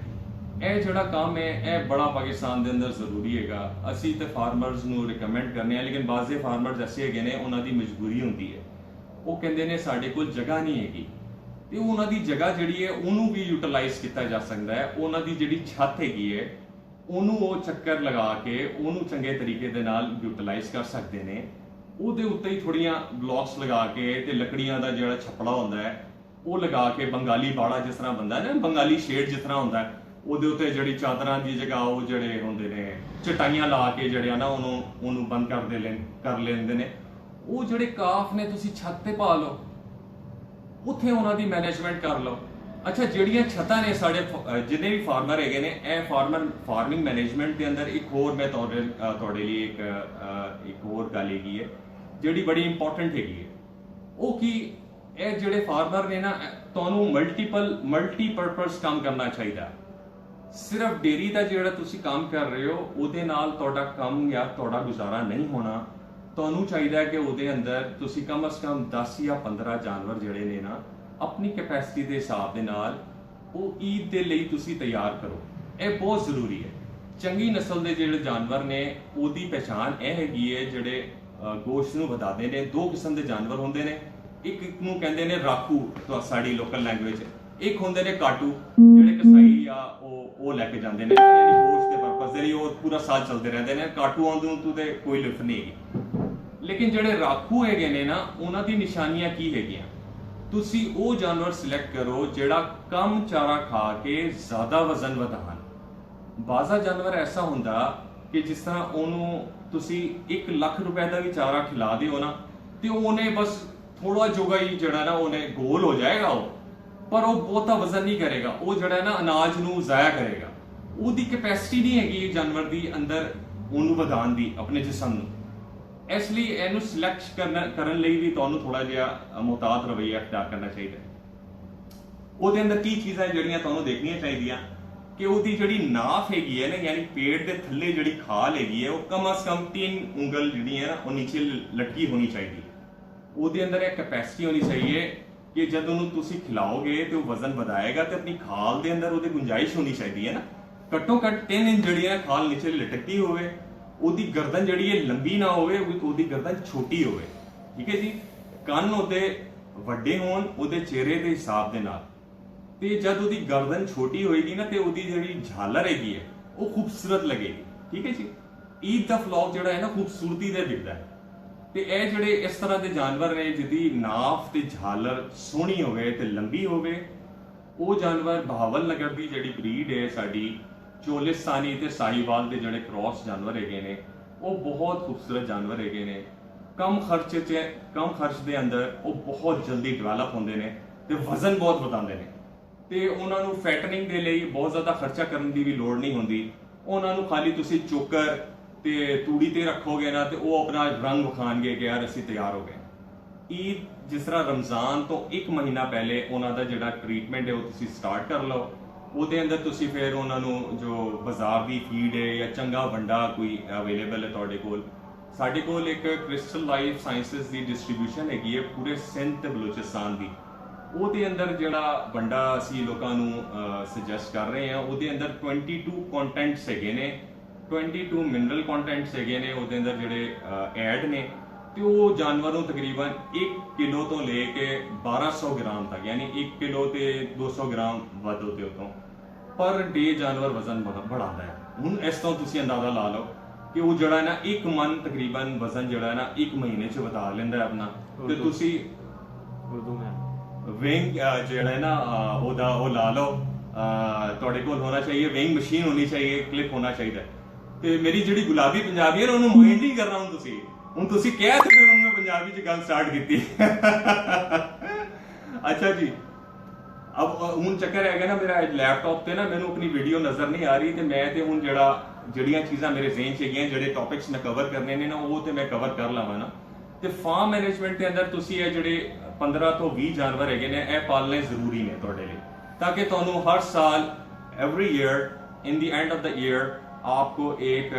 ਇਹ ਜਿਹੜਾ ਕੰਮ ਹੈ ਇਹ ਬੜਾ ਪਾਕਿਸਤਾਨ ਦੇ ਅੰਦਰ ਜ਼ਰੂਰੀ ਹੈਗਾ। ਅਸੀਂ ਤੇ ਫਾਰਮਰਸ ਨੂੰ ਰਿਕਮੈਂਡ ਕਰਨੇ ਆ ਲੇਕਿਨ ਬਾਜ਼ੇ ਫਾਰਮਰਸ ਐਸੇ ਹੈਗੇ ਨੇ ਉਹਨਾਂ ਦੀ ਮਜਬੂਰੀ ਹੁੰਦੀ ਹੈ। ਉਹ ਕਹਿੰਦੇ ਨੇ ਸਾਡੇ ਕੋਲ ਜਗ੍ਹਾ ਨਹੀਂ ਹੈਗੀ ਤੇ ਉਹਨਾਂ ਦੀ ਜਗ੍ਹਾ ਜਿਹੜੀ ਹੈ ਉਹਨੂੰ ਵੀ ਯੂਟਿਲਾਈਜ਼ ਕੀਤਾ ਜਾ ਸਕਦਾ ਹੈ। ਉਹਨਾਂ ਦੀ ਜਿਹੜੀ ਛੱਤ ਹੈਗੀ ਹੈ ਉਹਨੂੰ ਉਹ ਚੱਕਰ ਲਗਾ ਕੇ ਉਹਨੂੰ ਚੰਗੇ ਤਰੀਕੇ ਦੇ ਨਾਲ ਯੂਟਿਲਾਈਜ਼ ਕਰ ਸਕਦੇ ਨੇ। ਉਹਦੇ ਉੱਤੇ ਹੀ ਥੋੜੀਆਂ ਬਲੌਕਸ ਲਗਾ ਕੇ ਤੇ ਲੱਕੜੀਆਂ ਦਾ ਜਿਹੜਾ ਛੱਪੜਾ ਹੁੰਦਾ ਹੈ ਉਹ ਲਗਾ ਕੇ ਬੰਗਾਲੀ ਬਾੜਾ ਜਿਸ ਤਰ੍ਹਾਂ ਬੰਦਾ ਨਾ ਬੰਗਾਲੀ ਸ਼ੇਡ ਜਿਸ ਤਰ੍ਹਾਂ ਹੁੰਦਾ ਉਹਦੇ ਉੱਤੇ ਜਿਹੜੀ ਚਾਦਰਾਂ ਦੀ ਜਗ੍ਹਾ ਉਹ ਜਿਹੜੇ ਹੁੰਦੇ ਨੇ ਚਟਾਈਆਂ ਲਾ ਕੇ ਜਿਹੜੇ ਨਾ ਉਹਨੂੰ ਬੰਦ ਕਰ ਲੈਂਦੇ ਨੇ। ਉਹ ਜਿਹੜੇ ਕਾਫ ਨੇ ਤੁਸੀਂ ਛੱਤ ਤੇ ਪਾ ਲਓ, ਉੱਥੇ ਉਹਨਾਂ ਦੀ ਮੈਨੇਜਮੈਂਟ ਕਰ ਲਓ। ਅੱਛਾ ਜਿਹੜੀਆਂ ਛੱਤਾਂ ਨੇ ਸਾਡੇ ਜਿੰਨੇ ਵੀ ਫਾਰਮਰ ਹੈਗੇ ਨੇ ਇਹ ਫਾਰਮਿੰਗ ਮੈਨੇਜਮੈਂਟ ਦੇ ਅੰਦਰ ਇੱਕ ਹੋਰ ਮੈਂ ਤੁਹਾਡੇ ਲਈ ਇੱਕ ਹੋਰ ਗੱਲ ਹੈਗੀ ਹੈ ਜਿਹੜੀ ਬੜੀ ਇੰਪੋਰਟੈਂਟ ਹੈਗੀ ਹੈ। ਉਹ ਕੀ ਇਹ ਜਿਹੜੇ ਫਾਰਮਰ ਨੇ ਨਾ ਤੁਹਾਨੂੰ ਮਲਟੀਪਰਪਸ ਕੰਮ ਕਰਨਾ ਚਾਹੀਦਾ। ਸਿਰਫ ਡੇਰੀ ਦਾ ਜਿਹੜਾ ਤੁਸੀਂ ਕੰਮ ਕਰ ਰਹੇ ਹੋ ਉਹਦੇ ਨਾਲ ਤੁਹਾਡਾ ਕੰਮ ਜਾਂ ਤੁਹਾਡਾ ਗੁਜ਼ਾਰਾ ਨਹੀਂ ਹੋਣਾ। ਤੁਹਾਨੂੰ ਚਾਹੀਦਾ ਹੈ ਕਿ ਉਹਦੇ ਅੰਦਰ ਤੁਸੀਂ ਕਮ ਸੇ ਕਮ 10 ਜਾਂ 15 ਜਾਨਵਰ ਜਿਹੜੇ ਨੇ ਨਾ ਆਪਣੀ ਕੈਪੈਸਿਟੀ ਦੇ ਹਿਸਾਬ ਦੇ ਨਾਲ ਉਹ ਈਦ ਦੇ ਲਈ ਤੁਸੀਂ ਤਿਆਰ ਕਰੋ। ਇਹ ਬਹੁਤ ਜ਼ਰੂਰੀ ਹੈ। ਚੰਗੀ ਨਸਲ ਦੇ ਜਿਹੜੇ ਜਾਨਵਰ ਨੇ ਉਹਦੀ ਪਛਾਣ ਇਹ ਹੈਗੀ ਹੈ ਜਿਹੜੇ ਗੋਸ਼ਤ ਨੂੰ ਵਧਾਉਂਦੇ ਨੇ। 2 ਕਿਸਮ ਦੇ ਜਾਨਵਰ ਹੁੰਦੇ ਨੇ, ਇੱਕ ਨੂੰ ਕਹਿੰਦੇ ਨੇ ਰਾਖੂ ਸਾਡੀ ਲੋਕਲ ਲੈਂਗੁਏਜ, ਇੱਕ ਹੁੰਦੇ ਨੇ ਕਾਟੂ ਜਿਹੜੇ ਕਸਾਈ ਜਾਂ ਉਹ ਲੈ ਕੇ ਜਾਂਦੇ ਨੇ ਯਾਨੀ ਗੋਸ਼ਤ ਦੇ ਪਰਪਸ ਦੇ ਲਈ ਉਹ ਪੂਰਾ ਸਾਲ ਚੱਲਦੇ ਰਹਿੰਦੇ ਨੇ। ਕਾਟੂ ਆਉਂਦੇ ਨੂੰ ਤੇ ਕੋਈ ਲਿਫਟ ਨਹੀਂ ਹੈਗੀ। ਲੇਕਿਨ ਜਿਹੜੇ ਰਾਖੂ ਹੈਗੇ ਨੇ ਨਾ ਉਹਨਾਂ ਦੀ ਨਿਸ਼ਾਨੀਆਂ ਕੀ ਹੈਗੀਆਂ? ਤੁਸੀਂ ਉਹ ਜਾਨਵਰ ਸਿਲੈਕਟ ਕਰੋ ਜਿਹੜਾ ਕਮ ਚਾਰਾ ਖਾ ਕੇ ਜ਼ਿਆਦਾ ਵਜ਼ਨ ਵਧਾਉਣ। ਬਾਜ਼ਾ ਜਾਨਵਰ ਐਸਾ ਹੁੰਦਾ ਕਿ ਜਿਸ ਤਰ੍ਹਾਂ ਉਹਨੂੰ ਤੁਸੀਂ 1 ਲੱਖ ਰੁਪਏ ਦਾ ਵੀ ਚਾਰਾ ਖਿਲਾ ਦਿਓ ਨਾ ਤੇ ਉਹਨੇ ਬਸ ਥੋੜਾ ਜੋਗਾ ਹੀ ਜਿਹੜਾ ਨਾ ਉਹਨੇ ਗੋਲ ਹੋ ਜਾਏਗਾ ਉਹ, ਪਰ ਉਹ ਬਹੁਤਾ ਵਜ਼ਨ ਨਹੀਂ ਕਰੇਗਾ। ਉਹ ਜਿਹੜਾ ਨਾ ਅਨਾਜ ਨੂੰ ਜ਼ਾਇਆ ਕਰੇਗਾ। ਉਹਦੀ ਕੈਪੈਸਿਟੀ ਨਹੀਂ ਹੈਗੀ ਜਾਨਵਰ ਦੀ ਅੰਦਰ ਉਹਨੂੰ ਵਧਾਉਣ ਦੀ ਆਪਣੇ ਜਿਸਮ ਨੂੰ। ਇਸ ਲਈ ਇਹਨੂੰ ਸਿਲੈਕਟ ਕਰਨ ਲਈ ਵੀ ਤੁਹਾਨੂੰ ਥੋੜਾ ਜਿਹਾ ਮੁਹਤਾਤ ਰਵੱਈਆ ਅਖਤਿਆਰ ਕਰਨਾ ਚਾਹੀਦਾ। ਉਹਦੇ ਅੰਦਰ ਕੀ ਚੀਜ਼ਾਂ ਜਿਹੜੀਆਂ ਤੁਹਾਨੂੰ ਦੇਖਣੀਆਂ ਚਾਹੀਦੀਆਂ ਕਿ ਉਹਦੀ ਜਿਹੜੀ ਨਾਫ ਹੈਗੀ ਹੈ ਨਾ ਯਾਨੀ ਪੇਟ ਦੇ ਥੱਲੇ ਜਿਹੜੀ ਖਾਲ ਹੈਗੀ ਹੈ ਉਹ ਕਮ ਸੇ ਕਮ 3 ਉਂਗਲ ਜਿਹੜੀ ਹੈ ਨਾ ਉਹ ਨੀਚੇ ਲਟਕੀ ਹੋਣੀ ਚਾਹੀਦੀ ਹੈ। ਉਹਦੇ ਅੰਦਰ ਇਹ ਕੈਪੈਸਿਟੀ ਹੋਣੀ ਚਾਹੀਏ ਕਿ ਜਦ ਉਹਨੂੰ ਤੁਸੀਂ ਖਿਲਾਓਗੇ ਤੇ ਉਹ ਵਜ਼ਨ ਵਧਾਏਗਾ ਤੇ ਆਪਣੀ ਖਾਲ ਦੇ ਅੰਦਰ ਉਹਦੀ ਗੁੰਜਾਇਸ਼ ਹੋਣੀ ਚਾਹੀਦੀ ਹੈ ਨਾ ਘੱਟੋ ਘੱਟ 3 ਇੰਚ ਜਿਹੜੀ ਹੈ ਖਾਲ ਨੀਚੇ ਲਟਕਦੀ ਹੋਵੇ। ਉਹਦੀ ਗਰਦਨ ਜਿਹੜੀ ਹੈ ਲੰਬੀ ਨਾ ਹੋਵੇ, ਉਹਦੀ ਗਰਦਨ ਛੋਟੀ ਹੋਵੇ। ਠੀਕ ਹੈ ਜੀ। ਕੰਨ ਉਹਦੇ ਵੱਡੇ ਹੋਣ ਉਹਦੇ ਚਿਹਰੇ ਦੇ ਹਿਸਾਬ ਦੇ ਨਾਲ ਤੇ ਜਦ ਉਹਦੀ ਗਰਦਨ ਛੋਟੀ ਹੋਏਗੀ ਨਾ ਤੇ ਉਹਦੀ ਜਿਹੜੀ ਝਾਲਰ ਹੈਗੀ ਹੈ ਉਹ ਖੂਬਸੂਰਤ ਲੱਗੇਗੀ। ਠੀਕ ਹੈ ਜੀ। ਈਦ ਦਾ ਫਲੌਕ ਜਿਹੜਾ ਹੈ ਨਾ ਖੂਬਸੂਰਤੀ ਦੇ ਦਿਖਦਾ ਹੈ ਤੇ ਇਹ ਜਿਹੜੇ ਇਸ ਤਰ੍ਹਾਂ ਦੇ ਜਾਨਵਰ ਨੇ ਜਿਹਦੀ ਨਾਫ ਤੇ ਝਾਲਰ ਸੋਹਣੀ ਹੋਵੇ ਤੇ ਲੰਬੀ ਹੋਵੇ ਉਹ ਜਾਨਵਰ ਬਹਾਵਲ ਨਗਰ ਦੀ ਜਿਹੜੀ ਬਰੀਡ ਹੈ ਸਾਡੀ चोलिस्तानी ते साहिवाल के जोड़े क्रॉस जानवर हैगे ने वो बहुत खूबसूरत जानवर हैगे ने। कम खर्च के अंदर वो बहुत जल्दी डिवेलप होंगे ने ते वजन बहुत वधाते हैं ते उन्होंने फैटनिंग के लिए बहुत ज़्यादा खर्चा करने की भी लोड़ नहीं होंगी। उन्होंने खाली तुसी चोकर ते तूड़ी ते रखोगे ना तो वो अपना रंग विखाणगे कि यार असी तैयार हो गए। ईद जिस तरह रमज़ान तो एक महीना पहले उन्होंने जो ट्रीटमेंट है वो तुसी स्टार्ट कर लो। ਉਹਦੇ ਅੰਦਰ ਤੁਸੀਂ ਫਿਰ ਉਹਨਾਂ ਨੂੰ ਜੋ ਬਾਜ਼ਾਰ ਦੀ ਫੀਡ ਹੈ ਜਾਂ ਚੰਗਾ ਵੰਡਾ ਕੋਈ ਅਵੇਲੇਬਲ ਹੈ ਤੁਹਾਡੇ ਕੋਲ। ਸਾਡੇ ਕੋਲ ਇੱਕ ਕ੍ਰਿਸਟਲ ਲਾਈਫ ਸਾਇੰਸਿਸ ਦੀ ਡਿਸਟ੍ਰੀਬਿਊਸ਼ਨ ਹੈਗੀ ਹੈ ਪੂਰੇ ਸਿੰਧ ਤੇ ਬਲੋਚਿਸਤਾਨ ਦੀ। ਉਹਦੇ ਅੰਦਰ ਜਿਹੜਾ ਵੰਡਾ ਅਸੀਂ ਲੋਕਾਂ ਨੂੰ ਸੁਜੈਸਟ ਕਰ ਰਹੇ ਹਾਂ ਉਹਦੇ ਅੰਦਰ 22 ਕੰਟੈਂਟਸ ਹੈਗੇ ਨੇ, 22 ਮਿਨਰਲ ਕੰਟੈਂਟਸ ਹੈਗੇ ਨੇ ਉਹਦੇ ਅੰਦਰ ਜਿਹੜੇ ਐਡ ਨੇ ਤੇ ਉਹ ਜਾਨਵਰ ਨੂੰ ਤਕਰੀਬਨ 1 ਕਿਲੋ ਤੋਂ ਲੈ ਕੇ 1200 ਗ੍ਰਾਮ ਤੱਕ ਯਾਨੀ 1 ਕਿਲੋ ਤੇ 200 ਗ੍ਰਾਮ ਵੱਧ ਉਹਦੇ ਉਤੋਂ ਪਰ ਡੇ ਜਾਨਵਰ ਵਜ਼ਨ बढ़ाता है। ਹੁਣ ਇਸ ਤੋਂ ਤੁਸੀਂ ਅੰਦਾਜ਼ਾ ਲਾ ਲਓ ਕਿ ਉਹ ਜਿਹੜਾ ਨਾ 1 ਮਨ ਤਕਰੀਬਨ ਵਜ਼ਨ ਜਿਹੜਾ ਨਾ 1 ਮਹੀਨੇ ਚ ਵਧਾ ਲੈਂਦਾ ਆਪਣਾ। ਤੇ ਤੁਸੀਂ उर्दू में वेइंग ਜਿਹੜਾ ਹੈ ਨਾ ਉਹਦਾ ਉਹ ਲਾ ਲਓ। ਤੁਹਾਡੇ ਕੋਲ ਹੋਣਾ ਚਾਹੀਏ वेइंग मशीन होनी चाहिए, क्लिप होना चाहिए। ਤੇ ਮੇਰੀ ਜਿਹੜੀ ਗੁਲਾਬੀ ਪੰਜਾਬੀ ਹੈ ਉਹਨੂੰ ਮਾਈਂਡ ਨਹੀਂ ਕਰਨਾ। ਹੁਣ ਤੁਸੀਂ ਕਹਿ ਸਕਦੇ ਹੋ ਮੈਂ ਪੰਜਾਬੀ ਚ ਗੱਲ ਸਟਾਰਟ ਕੀਤੀ। ਅੱਛਾ ਜੀ अब ਹੁਣ ਚੱਕਰ ਹੈਗਾ ਨਾ ਮੇਰਾ ਲੈਪਟਾਪ ਤੇ ਨਾ ਮੈਨੂੰ ਆਪਣੀ ਵੀਡੀਓ ਨਜ਼ਰ ਨਹੀਂ ਆ ਰਹੀ ਤੇ ਮੈਂ ਤੇ ਹੁਣ ਜਿਹੜੀਆਂ ਚੀਜ਼ਾਂ ਮੇਰੇ ਜ਼ਿਹਨ ਚ ਹੈਗੀਆਂ ਜਿਹੜੇ ਟੌਪਿਕਸ ਮੈਂ ਕਵਰ ਕਰਨੇ ਨੇ ਨਾ ਉਹ ਤੇ ਮੈਂ ਕਵਰ ਕਰ ਲਵਾਂ ਨਾ। ਤੇ ਫਾਰਮ ਮੈਨੇਜਮੈਂਟ ਦੇ ਅੰਦਰ ਤੁਸੀਂ ਇਹ ਜਿਹੜੇ 15 ਤੋਂ 20 ਜਾਨਵਰ ਹੈਗੇ ਨੇ ਇਹ ਪਾਲਣੇ ਜ਼ਰੂਰੀ ਨੇ ਤੁਹਾਡੇ ਲਈ ਤਾਂ ਕਿ ਤੁਹਾਨੂੰ ਹਰ ਸਾਲ every year in the end of the year आपको एक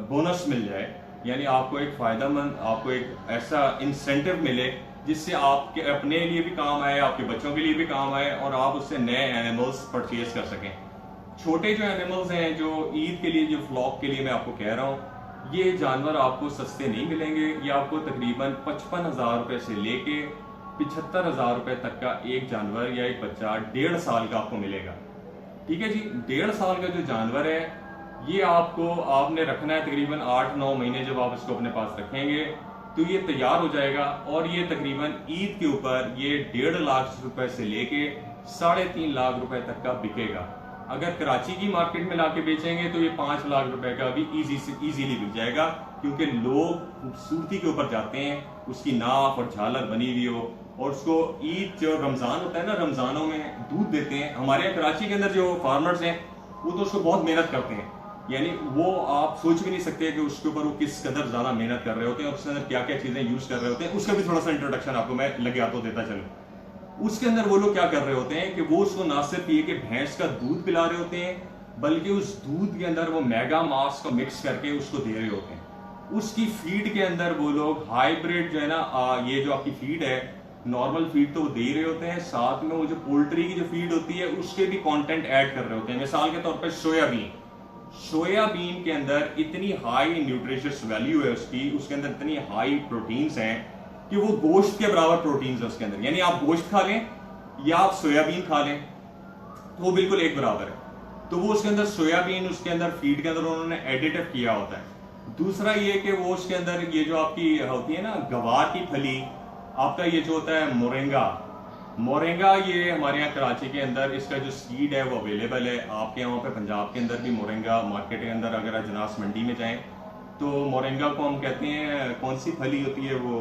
बोनस मिल जाए यानी आपको एक फायदेमंद आपको एक ऐसा इंसेंटिव मिले जिससे आपके अपने लिए भी काम आए, आपके बच्चों के लिए भी काम आए और आप उससे नए एनिमल्स परचेज कर सकें। छोटे जो एनिमल्स हैं जो ईद के लिए जो फ्लॉक के लिए मैं आपको कह रहा हूँ ये जानवर आपको सस्ते नहीं मिलेंगे। ये आपको तकरीबन 55,000 रुपए से लेके 75,000 रुपए तक का एक जानवर या एक बच्चा 1.5 साल का आपको मिलेगा। ठीक है जी, 1.5 साल का जो जानवर है ये आपने रखना है तकरीबन 8-9 महीने। जब आप इसको अपने पास रखेंगे तो ये तैयार हो जाएगा और ये तकरीबन ईद के ऊपर ये 1.5 लाख रुपए से लेके 3.5 लाख रुपए तक का बिकेगा। अगर कराची की मार्केट में लाके बेचेंगे तो ये 5 लाख रुपए का भी इजीली बिक जाएगा क्योंकि लोग खूबसूरती के ऊपर जाते हैं, उसकी नाफ और झालर बनी हुई हो और उसको ईद जो रमजान होता है ना रमजानों में दूध देते हैं। हमारे यहाँ कराची के अंदर जो फार्मर्स हैं वो तो उसको बहुत मेहनत करते हैं यानी वो आप सोच भी नहीं सकते कि उसके ऊपर वो किस कदर ज्यादा मेहनत कर रहे होते हैं और उसके अंदर क्या क्या चीजें यूज कर रहे होते हैं। उसका भी थोड़ा सा इंट्रोडक्शन आपको मैं लगे हाथों देता चलूं। उसके अंदर वो लोग क्या कर रहे होते हैं कि वो उसको ना सिर्फ ये कि भैंस का दूध पिला रहे होते हैं बल्कि उस दूध के अंदर वो मेगा मास को मिक्स करके उसको दे रहे होते हैं। उसकी फीड के अंदर वो लोग हाइब्रिड जो है ना ये जो आपकी फीड है नॉर्मल फीड तो वो दे रहे होते हैं, साथ में वो जो पोल्ट्री की जो फीड होती है उसके भी कंटेंट ऐड कर रहे होते हैं। मिसाल के तौर पर सोयाबीन के अंदर इतनी हाई न्यूट्रिशियस वैल्यू है उसके अंदर इतनी हाई प्रोटीन्स हैं कि वो गोश्त के बराबर प्रोटीन्स है उसके अंदर। यानी आप गोश्त खा लें या आप सोयाबीन खा लें तो वो बिल्कुल एक बराबर है। तो वो उसके अंदर सोयाबीन उसके अंदर फीड के अंदर उन्होंने एडिटिव किया होता है। दूसरा ये कि वो उसके अंदर ये जो आपकी होती है ना गवार की फली, आपका ये जो होता है मोरिंगा ये हमारे यहाँ कराची के अंदर इसका जो सीड है वो अवेलेबल है। आपके यहाँ पे पंजाब के अंदर भी मोरिंगा मार्केट के अंदर अगर अजनास मंडी में जाएं तो मोरिंगा को हम कहते हैं कौन सी फली होती है वो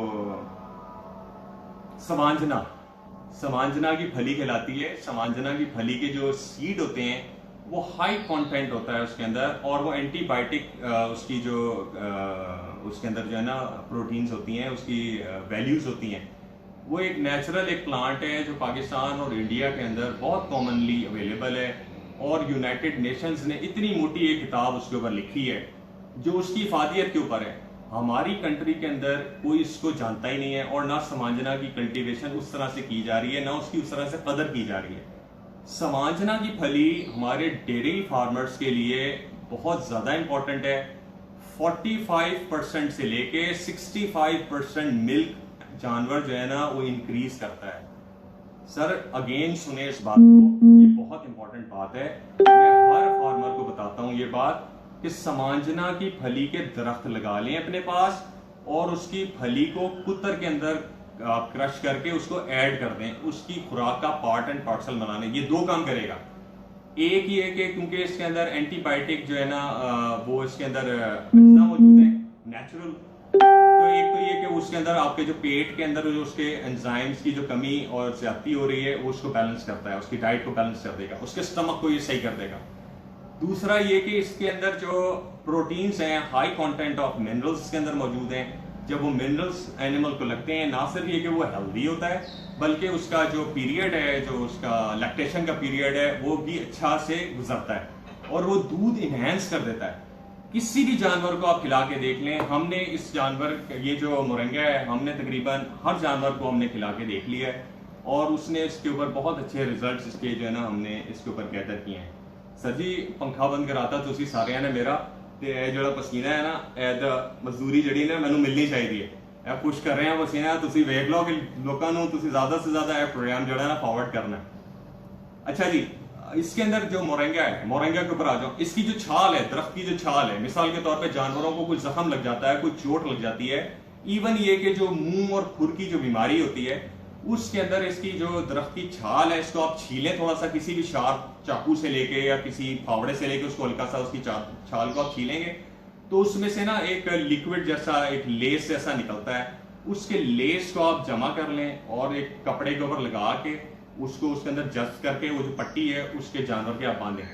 समांजना की फली कहलाती है। समांजना की फली के जो सीड होते हैं वो हाई कंटेंट होता है उसके अंदर और वो एंटीबायोटिक उसकी जो उसके अंदर जो है ना प्रोटीन्स होती हैं उसकी वैल्यूज होती हैं। वो एक नेचुरल एक प्लांट है जो पाकिस्तान और इंडिया के अंदर बहुत कॉमनली अवेलेबल है और यूनाइटेड नेशंस ने इतनी मोटी एक किताब उसके ऊपर लिखी है जो उसकी इफादियत के ऊपर है। हमारी कंट्री के अंदर कोई इसको जानता ही नहीं है और ना समांजना की कल्टीवेशन उस तरह से की जा रही है ना उसकी उस तरह से कदर की जा रही है। समांजना की फली हमारे डेयरी फार्मर्स के लिए बहुत ज्यादा इंपॉर्टेंट है। 45% से लेके 65% मिल्क जानवर जो है ना वो इंक्रीज करता है। सर अगेन सुने इस बात को, ये बहुत इंपॉर्टेंट बात है। मैं हर फार्मर को बताता हूं ये बात कि समांजना की फली के दरख्त लगा लें अपने पास और उसकी फली को कुतर के अंदर आप क्रश करके उसको ऐड कर दें, उसकी खुराक का पार्ट एंड पार्सल बनाने। ये 2 काम करेगा। एक ये कि क्योंकि इसके अंदर एंटीबायोटिक जो है ना वो इसके अंदर अज्जा मौजूद है नेचुरल। तो एक तो ये कि उसके अंदर आपके जो पेट के अंदर जो उसके एंजाइम्स की जो कमी और ज्यादती हो रही है वो उसको बैलेंस करता है, उसकी डाइट को बैलेंस कर देगा, उसके स्टमक को ये सही कर देगा। दूसरा ये कि इसके अंदर जो प्रोटीन्स हैं, हाई कंटेंट ऑफ मिनरल्स इसके अंदर मौजूद हैं। जब वो मिनरल्स एनिमल को लगते हैं, ना सिर्फ ये कि वो हेल्दी होता है बल्कि उसका जो पीरियड है, जो उसका लैक्टेशन का पीरियड है, वो भी अच्छा से गुजरता है और वो दूध इनहेंस कर देता है। किसी भी जानवर को आप खिला के देख लें, हमने इस जानवर ये जो मोरंगा है हमने तकरीबन हर जानवर को हमने खिला के देख लिया है और उसने इसके ऊपर बहुत अच्छे रिजल्ट्स इसके जो है ना हमने इसके ऊपर गैदर किए हैं। सर जी पंखा बंद कराता तुसी सारे ने मेरा ਤੇ ਜਿਹੜਾ ਪਸੀਨਾ ਹੈ ਨਾ ਇਹਦਾ ਮਜ਼ਦੂਰੀ ਜਿਹੜੀ ਨਾ ਮੈਨੂੰ ਮਿਲਣੀ ਚਾਹੀਦੀ ਹੈ। ਇਹ ਪੁਸ਼ ਕਰ ਰਹੇ ਹਾਂ ਪਸੀਨਾ, ਤੁਸੀਂ ਵੇਖ ਲਓ ਕਿ ਲੋਕਾਂ ਨੂੰ ਤੁਸੀਂ ਜ਼ਿਆਦਾ से ज्यादा ਇਹ प्रोग्राम ਜਿਹੜਾ ना फॉरवर्ड करना है। अच्छा जी, इसके अंदर जो मोरंगा है, मोरंगा के ऊपर आ जाओ। इसकी जो छाल है, दरख्त की जो छाल है, मिसाल के तौर पे जानवरों को कुछ जख्म लग जाता है, कोई चोट लग जाती है, इवन ये कि जो मुंह और खुर की जो बीमारी होती है उसके अंदर इसकी जो दरख्त की छाल है इसको आप छीलें थोड़ा सा, किसी भी शार्प चाकू से लेके या किसी फावड़े से लेके उसको हल्का सा उसकी छाल को आप छीलेंगे तो उसमें से ना एक लिक्विड जैसा, एक लेस जैसा निकलता है। उसके लेस को आप जमा कर लें और एक कपड़े के ऊपर लगा के उसको उसके अंदर जस्ट करके वो जो पट्टी है उसके जानवर के आप बांधें।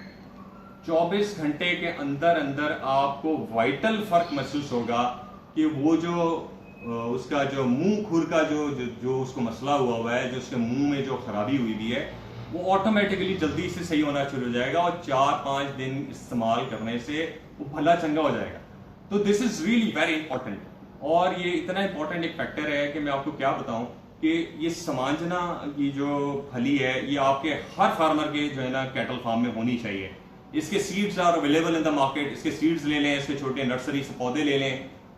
24 घंटे के अंदर अंदर आपको वाइटल फर्क महसूस होगा कि वो जो उसका जो मुंह खुर का जो उसको मसला हुआ है, जो उसके मुंह में जो खराबी हुई भी है, वो ऑटोमेटिकली जल्दी से सही होना शुरू हो जाएगा और 4-5 दिन इस्तेमाल करने से वो भला चंगा हो जाएगा। तो this is really very important और ये इतना इंपॉर्टेंट एक फैक्टर है कि मैं आपको क्या बताऊं कि ये समांजना की जो फली है ये आपके हर फार्मर के जो है ना कैटल फार्म में होनी चाहिए। इसके seeds are available in the market, इसके सीड्स ले लें, इसके छोटे नर्सरी से पौधे ले लें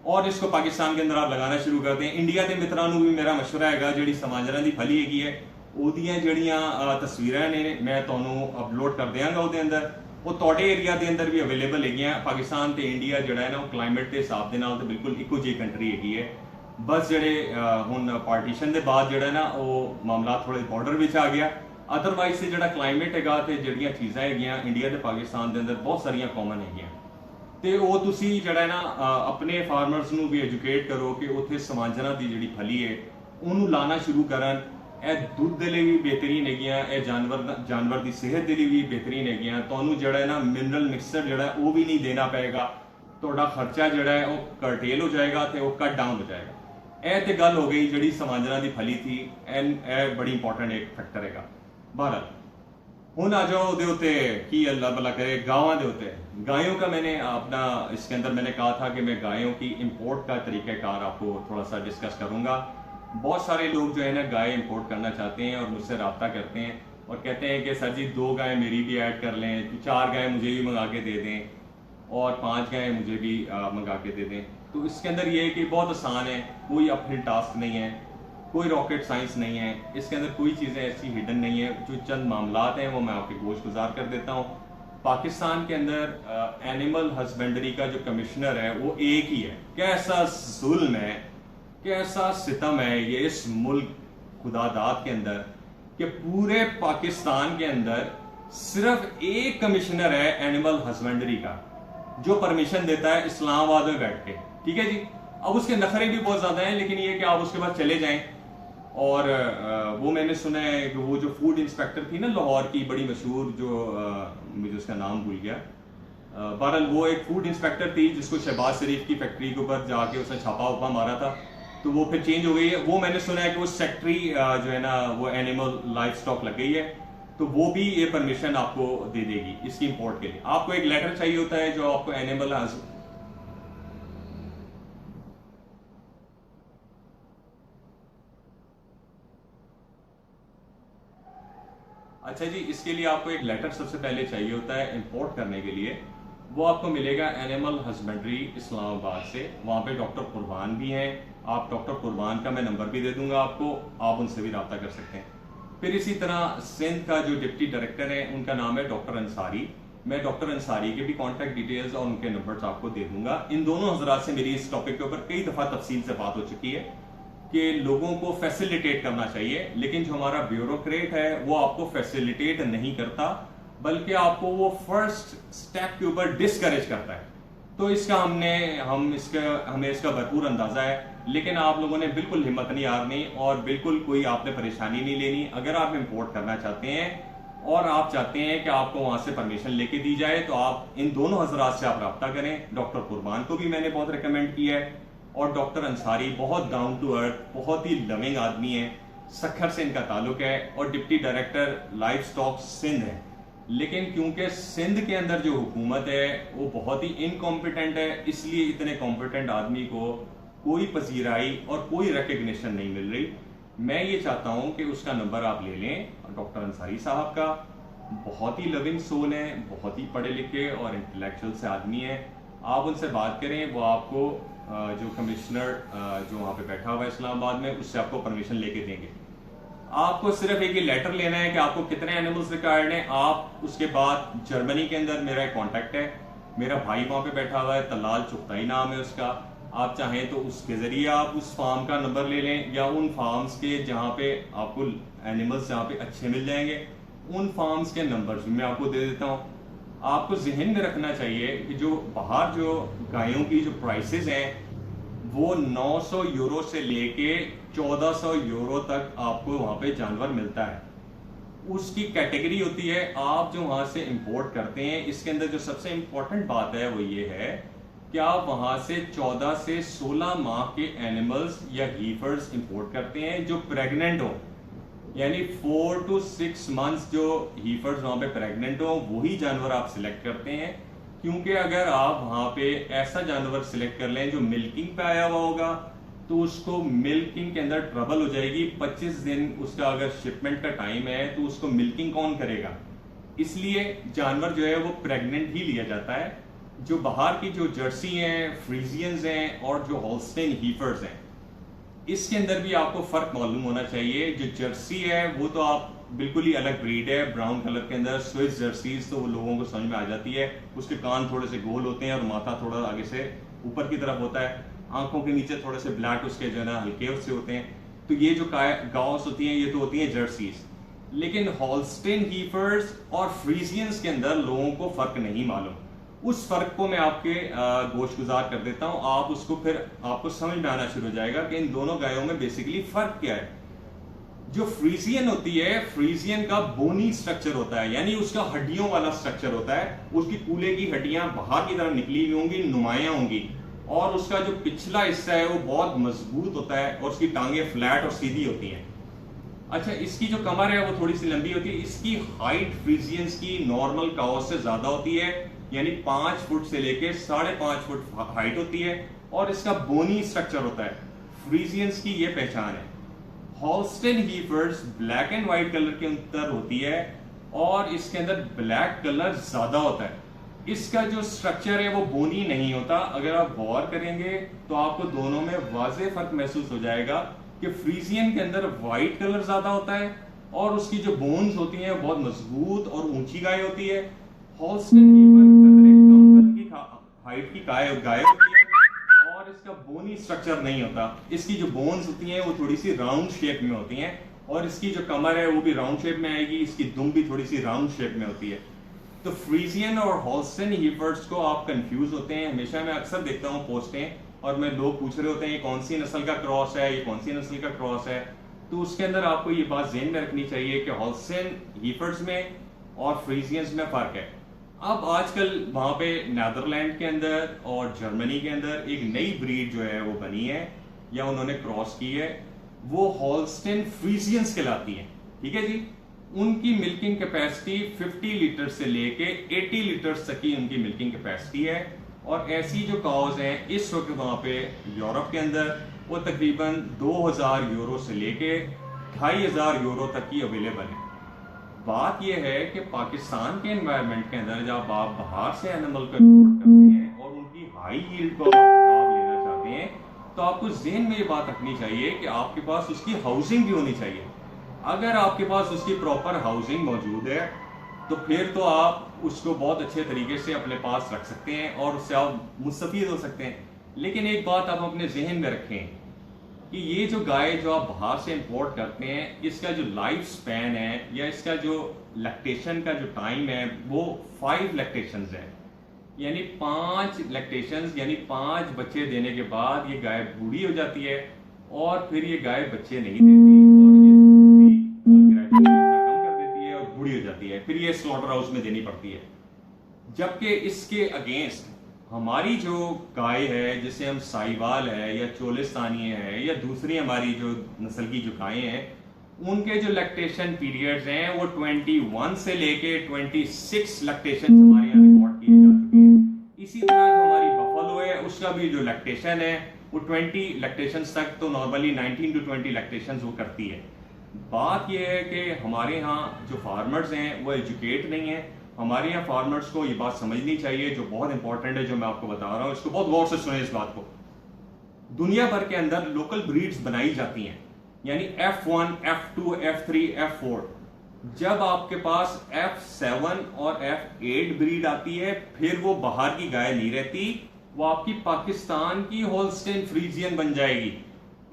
और इसको पाकिस्तान के अंदर आप लगाना शुरू कर दें। इंडिया के मित्रों भी मेरा मशवरा है जी समांजना की फली है ਉਹਦੀਆਂ ਜਿਹੜੀਆਂ ਤਸਵੀਰਾਂ ਨੇ ਮੈਂ ਤੁਹਾਨੂੰ ਅਪਲੋਡ ਕਰ ਦਿਆਂਗਾ ਉਹਦੇ ਅੰਦਰ, ਉਹ ਤੁਹਾਡੇ ਏਰੀਆ ਦੇ ਅੰਦਰ ਵੀ ਅਵੇਲੇਬਲ ਹੈਗੀਆਂ। ਪਾਕਿਸਤਾਨ ਤੇ ਇੰਡੀਆ ਜਿਹੜਾ ਹੈ ਨਾ ਉਹ ਕਲਾਈਮੇਟ ਦੇ ਹਿਸਾਬ ਦੇ ਨਾਲ ਤਾਂ ਬਿਲਕੁਲ ਇੱਕੋ ਜਿਹੀ ਕੰਟਰੀ ਹੈਗੀ ਹੈ। ਬਸ ਜਿਹੜੇ ਹੁਣ ਪਾਰਟੀਸ਼ਨ ਦੇ ਬਾਅਦ ਜਿਹੜਾ ਨਾ ਉਹ ਮਾਮਲਾ ਥੋੜੇ ਬਾਰਡਰ ਵਿੱਚ ਆ ਗਿਆ, ਅਦਰਵਾਈਜ਼ ਤੇ ਜਿਹੜਾ ਕਲਾਈਮੇਟ ਹੈਗਾ ਤੇ ਜਿਹੜੀਆਂ ਚੀਜ਼ਾਂ ਹੈਗੀਆਂ ਇੰਡੀਆ ਤੇ ਪਾਕਿਸਤਾਨ ਦੇ ਅੰਦਰ ਬਹੁਤ ਸਾਰੀਆਂ ਕਾਮਨ ਹੈਗੀਆਂ। ਤੇ ਉਹ ਤੁਸੀਂ ਜਿਹੜਾ ਨਾ ਆਪਣੇ ਫਾਰਮਰਸ ਨੂੰ ਵੀ ਐਜੂਕੇਟ ਕਰੋ ਕਿ ਉੱਥੇ ਸਮਾਂਜਨਾ ਦੀ ਜਿਹੜੀ ਫਲੀ ਹੈ ਉਹਨੂੰ ਲਾਣਾ ਸ਼ੁਰੂ ਕਰਨ। ਇਹ ਦੁੱਧ ਦੇ ਲਈ ਵੀ ਬਿਹਤਰੀਨ ਹੈਗੀਆਂ, ਇਹ ਜਾਨਵਰ ਦੀ ਸਿਹਤ ਦੇ ਲਈ ਵੀ ਬਿਹਤਰੀਨ ਹੈਗੀਆਂ। ਤੁਹਾਨੂੰ ਜਿਹੜਾ ਹੈ ਨਾ ਮਿਨਰਲ ਮਿਕਸਚਰ ਜਿਹੜਾ ਉਹ ਵੀ ਨਹੀਂ ਦੇਣਾ ਪਏਗਾ, ਤੁਹਾਡਾ ਖਰਚਾ ਜਿਹੜਾ ਹੈ ਉਹ ਕਰਟੇਲ ਹੋ ਜਾਏਗਾ ਤੇ ਉਹ ਕੱਟ ਡਾਊਨ ਹੋ ਜਾਏਗਾ। ਇਹ ਤੇ ਗੱਲ ਹੋ ਗਈ ਜਿਹੜੀ ਸਮਾਂਜਨਾ ਦੀ ਫਲੀ थी, ਇਹ बड़ी इंपॉर्टेंट एक फैक्टर हैगा। बहरहाल ਹੁਣ आ जाओ ਉਹਦੇ ਉੱਤੇ ਕੀ अल्लाह भला करे गाँव ਦੇ ਉੱਤੇ। गायों का मैंने अपना इसके अंदर मैंने कहा था कि मैं गायों की इंपोर्ट का तरीक़ाकार आपको थोड़ा सा डिस्कस करूंगा। बहुत सारे लोग जो है ना गाय इंपोर्ट करना चाहते हैं और मुझसे रब्ता करते हैं और कहते हैं कि सर जी 2 गाय मेरी भी ऐड कर लें, 4 गाय मुझे भी मंगा के दे दें और 5 गाय मुझे भी मंगा के दे दें। तो इसके अंदर ये है कि बहुत आसान है, कोई अपहिल टास्क नहीं है, कोई रॉकेट साइंस नहीं है, इसके अंदर कोई चीज़ें ऐसी हिडन नहीं है। जो चंद मामलात हैं वो मैं आपके गोश गुजार कर देता हूँ। पाकिस्तान के अंदर एनिमल हस्बेंड्री का जो कमिश्नर है वो एक ही है। कैसा जुल्म है, कैसा सितम है ये इस मुल्क खुदादाद के अंदर कि पूरे पाकिस्तान के अंदर सिर्फ एक कमिश्नर है एनिमल हस्बेंड्री का जो परमिशन देता है इस्लामाबाद में बैठ के। ठीक है जी, अब उसके नखरे भी बहुत ज्यादा हैं, लेकिन ये कि आप उसके बाद चले जाएं। और वो मैंने सुना है कि वो जो फूड इंस्पेक्टर थी ना लाहौर की बड़ी मशहूर, जो मुझे उसका नाम भूल गया, बहरहाल वो एक फूड इंस्पेक्टर थी जिसको शहबाज शरीफ की फैक्ट्री के ऊपर जाके उसने छापा उपा मारा था, तो वो फिर चेंज हो गई है। वो मैंने सुना है कि वो सेक्रेटरी जो है ना वो एनिमल लाइफ स्टॉक लग गई है, तो वो भी ये परमिशन आपको दे देगी इसकी इंपोर्ट के लिए। आपको एक लेटर चाहिए होता है जो आपको एनिमल अच्छा जी, इसके लिए आपको एक लेटर सबसे पहले चाहिए होता है इंपोर्ट करने के लिए। वो आपको मिलेगा एनिमल हस्बेंड्री इस्लामाबाद से, वहाँ पे डॉक्टर कुर्बान भी हैं। आप डॉक्टर कुर्बान का मैं नंबर भी दे दूंगा आपको, आप उनसे भी रब्ता कर सकते हैं। फिर इसी तरह सिंध का जो डिप्टी डायरेक्टर है उनका नाम है डॉक्टर अंसारी। मैं डॉक्टर अंसारी के भी कॉन्टैक्ट डिटेल्स और उनके नंबर्स आपको दे दूंगा। इन दोनों हजरात से मेरी इस टॉपिक के ऊपर कई दफ़ा तफसील से बात हो चुकी है कि लोगों को फैसिलिटेट करना चाहिए, लेकिन जो हमारा ब्यूरोक्रेट है वो आपको फैसिलिटेट नहीं करता। बल्कि आपको वो फर्स्ट स्टेप के ऊपर डिस्करेज करता है। तो इसका हमें इसका भरपूर अंदाजा है, लेकिन आप लोगों ने बिल्कुल हिम्मत नहीं हारनी और बिल्कुल कोई आपने परेशानी नहीं लेनी। अगर आप इंपोर्ट करना चाहते हैं और आप चाहते हैं कि आपको वहां से परमिशन लेके दी जाए, तो आप इन दोनों हजरात से आप रब्ता करें। डॉक्टर कुर्बान को भी मैंने बहुत रिकमेंड किया है, और डॉक्टर अंसारी बहुत डाउन टू अर्थ, बहुत ही लविंग आदमी है। सखर से इनका ताल्लुक है और deputy director livestock Sindh है। लेकिन क्योंकि सिंध के अंदर जो हुकूमत है वो बहुत ही इनकॉम्पिटेंट है, इसलिए इतने कॉम्पिटेंट आदमी को कोई पजीराई और कोई रिकग्निशन नहीं मिल रही। मैं ये चाहता हूं कि उसका नंबर आप ले लें, डॉक्टर अंसारी साहब का। बहुत ही लविंग सोल है, बहुत ही पढ़े लिखे और इंटेलेक्चुअल से आदमी है। आप उनसे बात करें, वो आपको जो कमिश्नर जो वहाँ पे बैठा हुआ है इस्लामाबाद में, उससे आपको परमिशन लेके देंगे। आपको सिर्फ एक लेटर लेना है कि आपको कितने एनिमल्स रिक्वायर्ड हैं। आप उसके बाद जर्मनी के अंदर मेरा एक कॉन्टैक्ट है, मेरा भाई वहाँ पे बैठा हुआ है, तलाल चुगताई नाम है उसका। आप चाहें तो उसके जरिए आप उस फार्म का नंबर ले लें, या उन फार्म्स के जहाँ पे आपको एनिमल्स जहाँ पे अच्छे मिल जाएंगे, उन फार्म्स के नंबर मैं आपको दे देता हूँ। आपको जहन में रखना चाहिए कि जो बाहर जो गायों की जो प्राइसेस हैं वो 900 यूरो से लेके 1400 यूरो तक आपको वहां पे जानवर मिलता है। उसकी कैटेगरी होती है आप जो वहां से इंपोर्ट करते हैं। इसके अंदर जो सबसे इंपॉर्टेंट बात है वो ये है कि आप वहां से 14 से 16 माह के एनिमल्स या हीफर्स इंपोर्ट करते हैं जो प्रेग्नेंट हो, यानी 4 to 6 मंथ्स जो हीफर्स वहां पे प्रेग्नेंट हो वही जानवर आप सिलेक्ट करते हैं। क्योंकि अगर आप वहां पे ऐसा जानवर सिलेक्ट कर लें जो मिल्किंग पे आया हुआ होगा, तो उसको मिल्किंग के अंदर ट्रबल हो जाएगी। 25 दिन उसका अगर शिपमेंट का टाइम है तो उसको मिल्किंग कौन करेगा। इसलिए जानवर जो है वो प्रेग्नेंट ही लिया जाता है। जो बाहर की जो जर्सी हैं, फ्रीजियंस हैं और जो होल्स्टेन हीफर्स हैं, इसके अंदर भी आपको फर्क मालूम होना चाहिए। जो जर्सी है वो तो आप बिल्कुल ही अलग ब्रीड है, ब्राउन कलर के अंदर। स्विस जर्सीज तो वो लोगों को समझ में आ जाती है, उसके कान थोड़े से गोल होते हैं और माथा थोड़ा आगे से ऊपर की तरफ होता है, आंखों के नीचे थोड़े से ब्लैक उसके जो है ना हल्के उससे होते हैं। तो ये जो गाउस होती हैं ये तो होती हैं जर्सीज। लेकिन हॉल्स्टेन हीफर्स और फ्रीजियंस के अंदर लोगों को फर्क नहीं मालूम। उस फर्क को मैं आपके गोशगुजार कर देता हूं, आप उसको फिर आपको समझ में आना शुरू हो जाएगा कि इन दोनों गायों में बेसिकली फर्क क्या है। जो फ्रीजियन होती है, फ्रीजियन का बोनी स्ट्रक्चर होता है, यानी उसका हड्डियों वाला स्ट्रक्चर होता है। उसकी कूले की हड्डियां बाहर की तरफ निकली हुई होंगी, नुमाया होंगी, और उसका जो पिछला हिस्सा है वो बहुत मजबूत होता है और उसकी टांगे फ्लैट और सीधी होती हैं। अच्छा, इसकी जो कमर है वो थोड़ी सी लंबी होती है। इसकी हाइट फ्रीजियंस की नॉर्मल काउ से ज्यादा होती है, यानी 5 फुट से लेके 5.5 फुट हाइट होती है, और इसका बोनी स्ट्रक्चर होता है। फ्रीजियंस की ये पहचान है। Holstein heifers black and white colour के अंदर होती है और इसके अंदर ब्लैक कलर ज्यादा होता है। इसका जो स्ट्रक्चर है वो बोनी नहीं होता। अगर आप गौर करेंगे तो आपको दोनों में वाज़ेह फर्क महसूस हो जाएगा कि फ्रीजियन के अंदर व्हाइट कलर ज्यादा होता है और उसकी जो बोन्स होती हैं बहुत मजबूत और ऊंची गाय होती है। हॉल्स्टेन हीफर कदरे कम की हाइट की गाय होती है और इसका बोनी स्ट्रक्चर नहीं होता। इसकी जो बोन्स होती हैं वो थोड़ी सी राउंड शेप में होती हैं और इसकी जो कमर है वो भी राउंड शेप में आएगी। इसकी दुम भी थोड़ी सी राउंड शेप में होती है। तो फ्रीजियन और हॉल्स्टेन हीफर्स को आप कंफ्यूज होते हैं। हमेशा मैं अक्सर देखता हूँ पोस्टें और मैं लोग पूछ रहे होते हैं ये कौन सी नस्ल का क्रॉस है, ये कौन सी नस्ल का क्रॉस है। तो उसके अंदर आपको ये बात ज़हन में रखनी चाहिए कि हॉल्स्टेन हीफर्स में और फ्रीजियंस में फर्क है। अब आजकल वहां पे नीदरलैंड के अंदर और जर्मनी के अंदर एक नई ब्रीड जो है वो बनी है या उन्होंने क्रॉस की है, वो हॉल्स्टेन फ्रीजियंस कहलाती है। ठीक है जी। उनकी मिल्किंग कैपेसिटी 50 लीटर से लेके 80 लीटर तक की उनकी मिल्किंग कैपेसिटी है। और ऐसी जो काउज हैं इस वक्त वहां पे यूरोप के अंदर वो तकरीबन 2000 यूरो से लेके 2500 यूरो तक की अवेलेबल है। बात यह है कि पाकिस्तान के एनवायरनमेंट के अंदर जब आप बाहर से एनिमल को इंपोर्ट करते हैं और उनकी हाई यील्ड को आप लेना चाहते हैं तो आपको ज़हन में ये बात रखनी चाहिए कि आपके पास उसकी हाउसिंग भी होनी चाहिए। अगर आपके पास उसकी प्रॉपर हाउसिंग मौजूद है तो फिर तो आप उसको बहुत अच्छे तरीके से अपने पास रख सकते हैं और उससे आप मुस्तफीद हो सकते हैं। लेकिन एक बात आप अपने जहन में रखें, कि ये जो गाय जो आप बाहर से इंपोर्ट करते हैं, इसका जो लाइफ स्पैन है या इसका जो लैक्टेशन का जो टाइम है वो 5 लैक्टेशंस है, यानी 5 लैक्टेशंस, यानी 5 बच्चे देने के बाद ये गाय बूढ़ी हो जाती है और फिर ये गाय बच्चे नहीं देती और ये ग्रेजुअली कम कर देती है और बूढ़ी हो जाती है, फिर ये स्लॉटर हाउस में देनी पड़ती है। जबकि इसके अगेंस्ट हमारी जो गाय है, जिसे हम साहिवाल है या चोलिस्तानी है या दूसरी हमारी जो नस्ल की जो गायें हैं, उनके जो लैक्टेशन पीरियड्स हैं वो 21 से लेके 26 लैक्टेशन हमारे यहाँ रिकॉर्ड किए जा चुके हैं। इसी तरह जो हमारी बफलो है उसका भी जो लैक्टेशन है वो 20 लैक्टेशंस तक, तो नॉर्मली 19 to 20 लैक्टेशंस वो करती है। बात यह है कि हमारे यहाँ जो फार्मर्स हैं वो एजुकेट नहीं है। हमारे यहाँ फार्मर्स को ये बात समझनी चाहिए जो बहुत इंपॉर्टेंट है, जो मैं आपको बता रहा हूँ, इसको बहुत गौर से सुने इस बात को। दुनिया भर के अंदर लोकल ब्रीड्स बनाई जाती हैं, यानी F1, F2, F3, F4। जब आपके पास F7 और F8 ब्रीड आती है, फिर वो बाहर की गाय नहीं रहती, वो आपकी पाकिस्तान की होल्स्टेन फ्रीजियन बन जाएगी।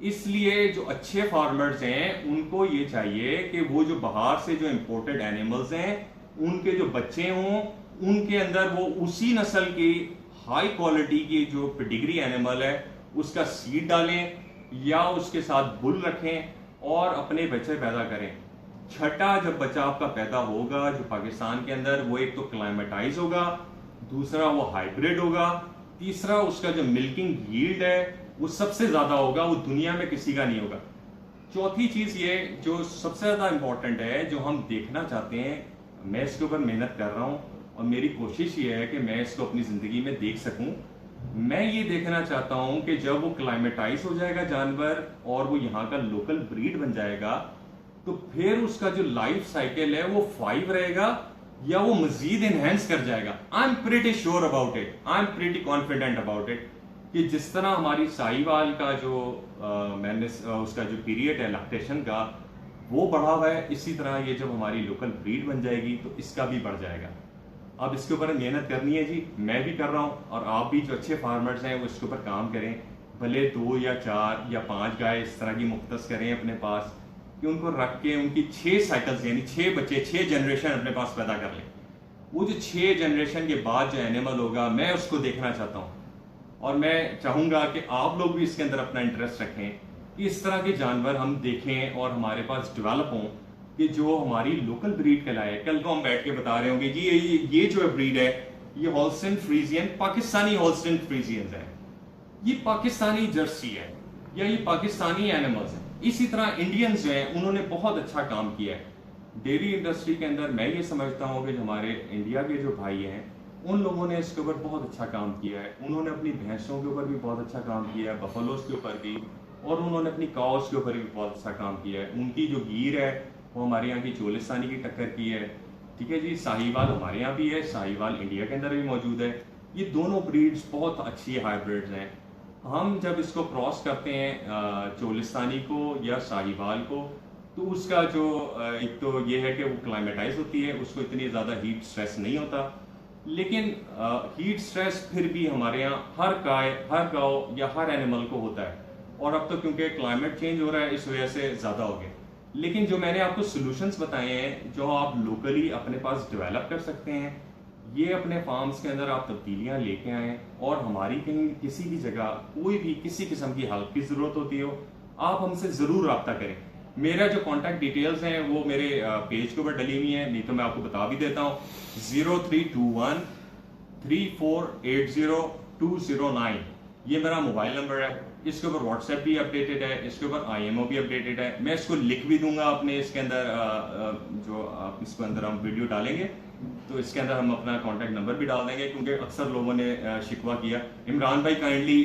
इसलिए जो अच्छे फार्मर्स हैं उनको ये चाहिए कि वो जो बाहर से जो इंपोर्टेड एनिमल्स हैं उनके जो बच्चे हों, उनके अंदर वो उसी नस्ल की हाई क्वालिटी की जो पेडिग्री एनिमल है उसका सीड डालें या उसके साथ बुल रखें और अपने बच्चे पैदा करें। छठा जब बच्चा आपका पैदा होगा जो पाकिस्तान के अंदर, वो एक तो क्लाइमेटाइज होगा, दूसरा वो हाइब्रिड होगा, तीसरा उसका जो मिल्किंग यील्ड है वो सबसे ज्यादा होगा, वो दुनिया में किसी का नहीं होगा। चौथी चीज ये जो सबसे ज्यादा इंपॉर्टेंट है, जो हम देखना चाहते हैं, मैं इसके ऊपर मेहनत कर रहा हूं और मेरी कोशिश ये है कि मैं इसको अपनी जिंदगी में देख सकूं। मैं ये देखना चाहता हूं कि जब वो क्लाइमेटाइज हो जाएगा जानवर और वो यहाँ का लोकल ब्रीड बन जाएगा, तो फिर उसका जो लाइफ साइकिल है वो 5 रहेगा या वो मजीद इनहेंस कर जाएगा। I am pretty sure about it, I am pretty confident about it कि जिस तरह हमारी साहिवाल का जो मैंने उसका जो पीरियड है लैक्टेशन का वो बढ़ा हुआ है, इसी तरह ये जब हमारी लोकल ब्रीड बन जाएगी तो इसका भी बढ़ जाएगा। अब इसके ऊपर मेहनत करनी है जी, मैं भी कर रहा हूँ और आप भी जो अच्छे फार्मर्स हैं वो इसके ऊपर काम करें। भले 2 या 4 या 5 गाय इस तरह की मुख्तस करें अपने पास कि उनको रख के उनकी 6 साइकिल्स यानी 6 बच्चे 6 जनरेशन अपने पास पैदा कर लें। वो जो 6 जनरेशन के बाद जो एनिमल होगा मैं उसको देखना चाहता हूँ और मैं चाहूँगा कि आप लोग भी इसके अंदर अपना इंटरेस्ट रखें कि इस तरह के जानवर हम देखें और हमारे पास डेवलप हों कि जो हमारी लोकल ब्रीड कहलाए। कल को हम बैठ के बता रहे होंगे जी ये जो ब्रीड है ये होल्स्टेन फ्रीजियन पाकिस्तानी होल्स्टेन फ्रीजियंस है, ये पाकिस्तानी जर्सी है या ये पाकिस्तानी एनिमल्स हैं। इसी तरह इंडियंस जो हैं उन्होंने बहुत अच्छा काम किया है डेयरी इंडस्ट्री के अंदर। मैं ये समझता हूँ कि हमारे इंडिया के जो भाई हैं उन लोगों ने इसके ऊपर बहुत अच्छा काम किया है। उन्होंने अपनी भैंसों के ऊपर भी बहुत अच्छा काम किया है, बफलोस के ऊपर भी, और उन्होंने अपनी काउस के ऊपर भी बहुत अच्छा काम किया है। उनकी जो गीर है वो हमारे यहाँ की चोलिस्तानी की टक्कर की है, ठीक है जी। साहिवाल हमारे यहाँ भी है, साहिवाल इंडिया के अंदर भी मौजूद है। ये दोनों ब्रीड्स बहुत अच्छी हाइब्रिड्स हैं। हम जब इसको क्रॉस करते हैं चोलिस्तानी को या साहिवाल को, तो उसका जो एक तो ये है कि वो क्लाइमेटाइज होती है, उसको इतनी ज़्यादा हीट स्ट्रेस नहीं होता। लेकिन हीट स्ट्रेस फिर भी हमारे यहाँ हर गाय, हर गाँव या हर एनिमल को होता है, और अब तो क्योंकि क्लाइमेट चेंज हो रहा है इस वजह से ज़्यादा हो गया। लेकिन जो मैंने आपको सॉल्यूशंस बताए हैं जो आप लोकली अपने पास डेवलप कर सकते हैं, ये अपने फार्म्स के अंदर आप तब्दीलियां लेके आएँ, और हमारी कहीं किसी भी जगह कोई भी किसी किस्म की हेल्प की ज़रूरत होती हो आप हमसे ज़रूर रब्ता करें। मेरा जो कॉन्टैक्ट डिटेल्स हैं वो मेरे पेज के ऊपर डली हुई हैं, नहीं तो मैं आपको बता भी देता हूँ। 0321 3480 ये मेरा मोबाइल नंबर है। इसके ऊपर व्हाट्सएप भी अपडेटेड है, इसके ऊपर IMO भी अपडेटेड है। मैं इसको लिख भी दूंगा अपने इसके अंदर, जो आप इसके अंदर हम वीडियो डालेंगे तो इसके अंदर हम अपना कॉन्टैक्ट नंबर भी डाल देंगे, क्योंकि अक्सर लोगों ने शिकवा किया इमरान भाई काइंडली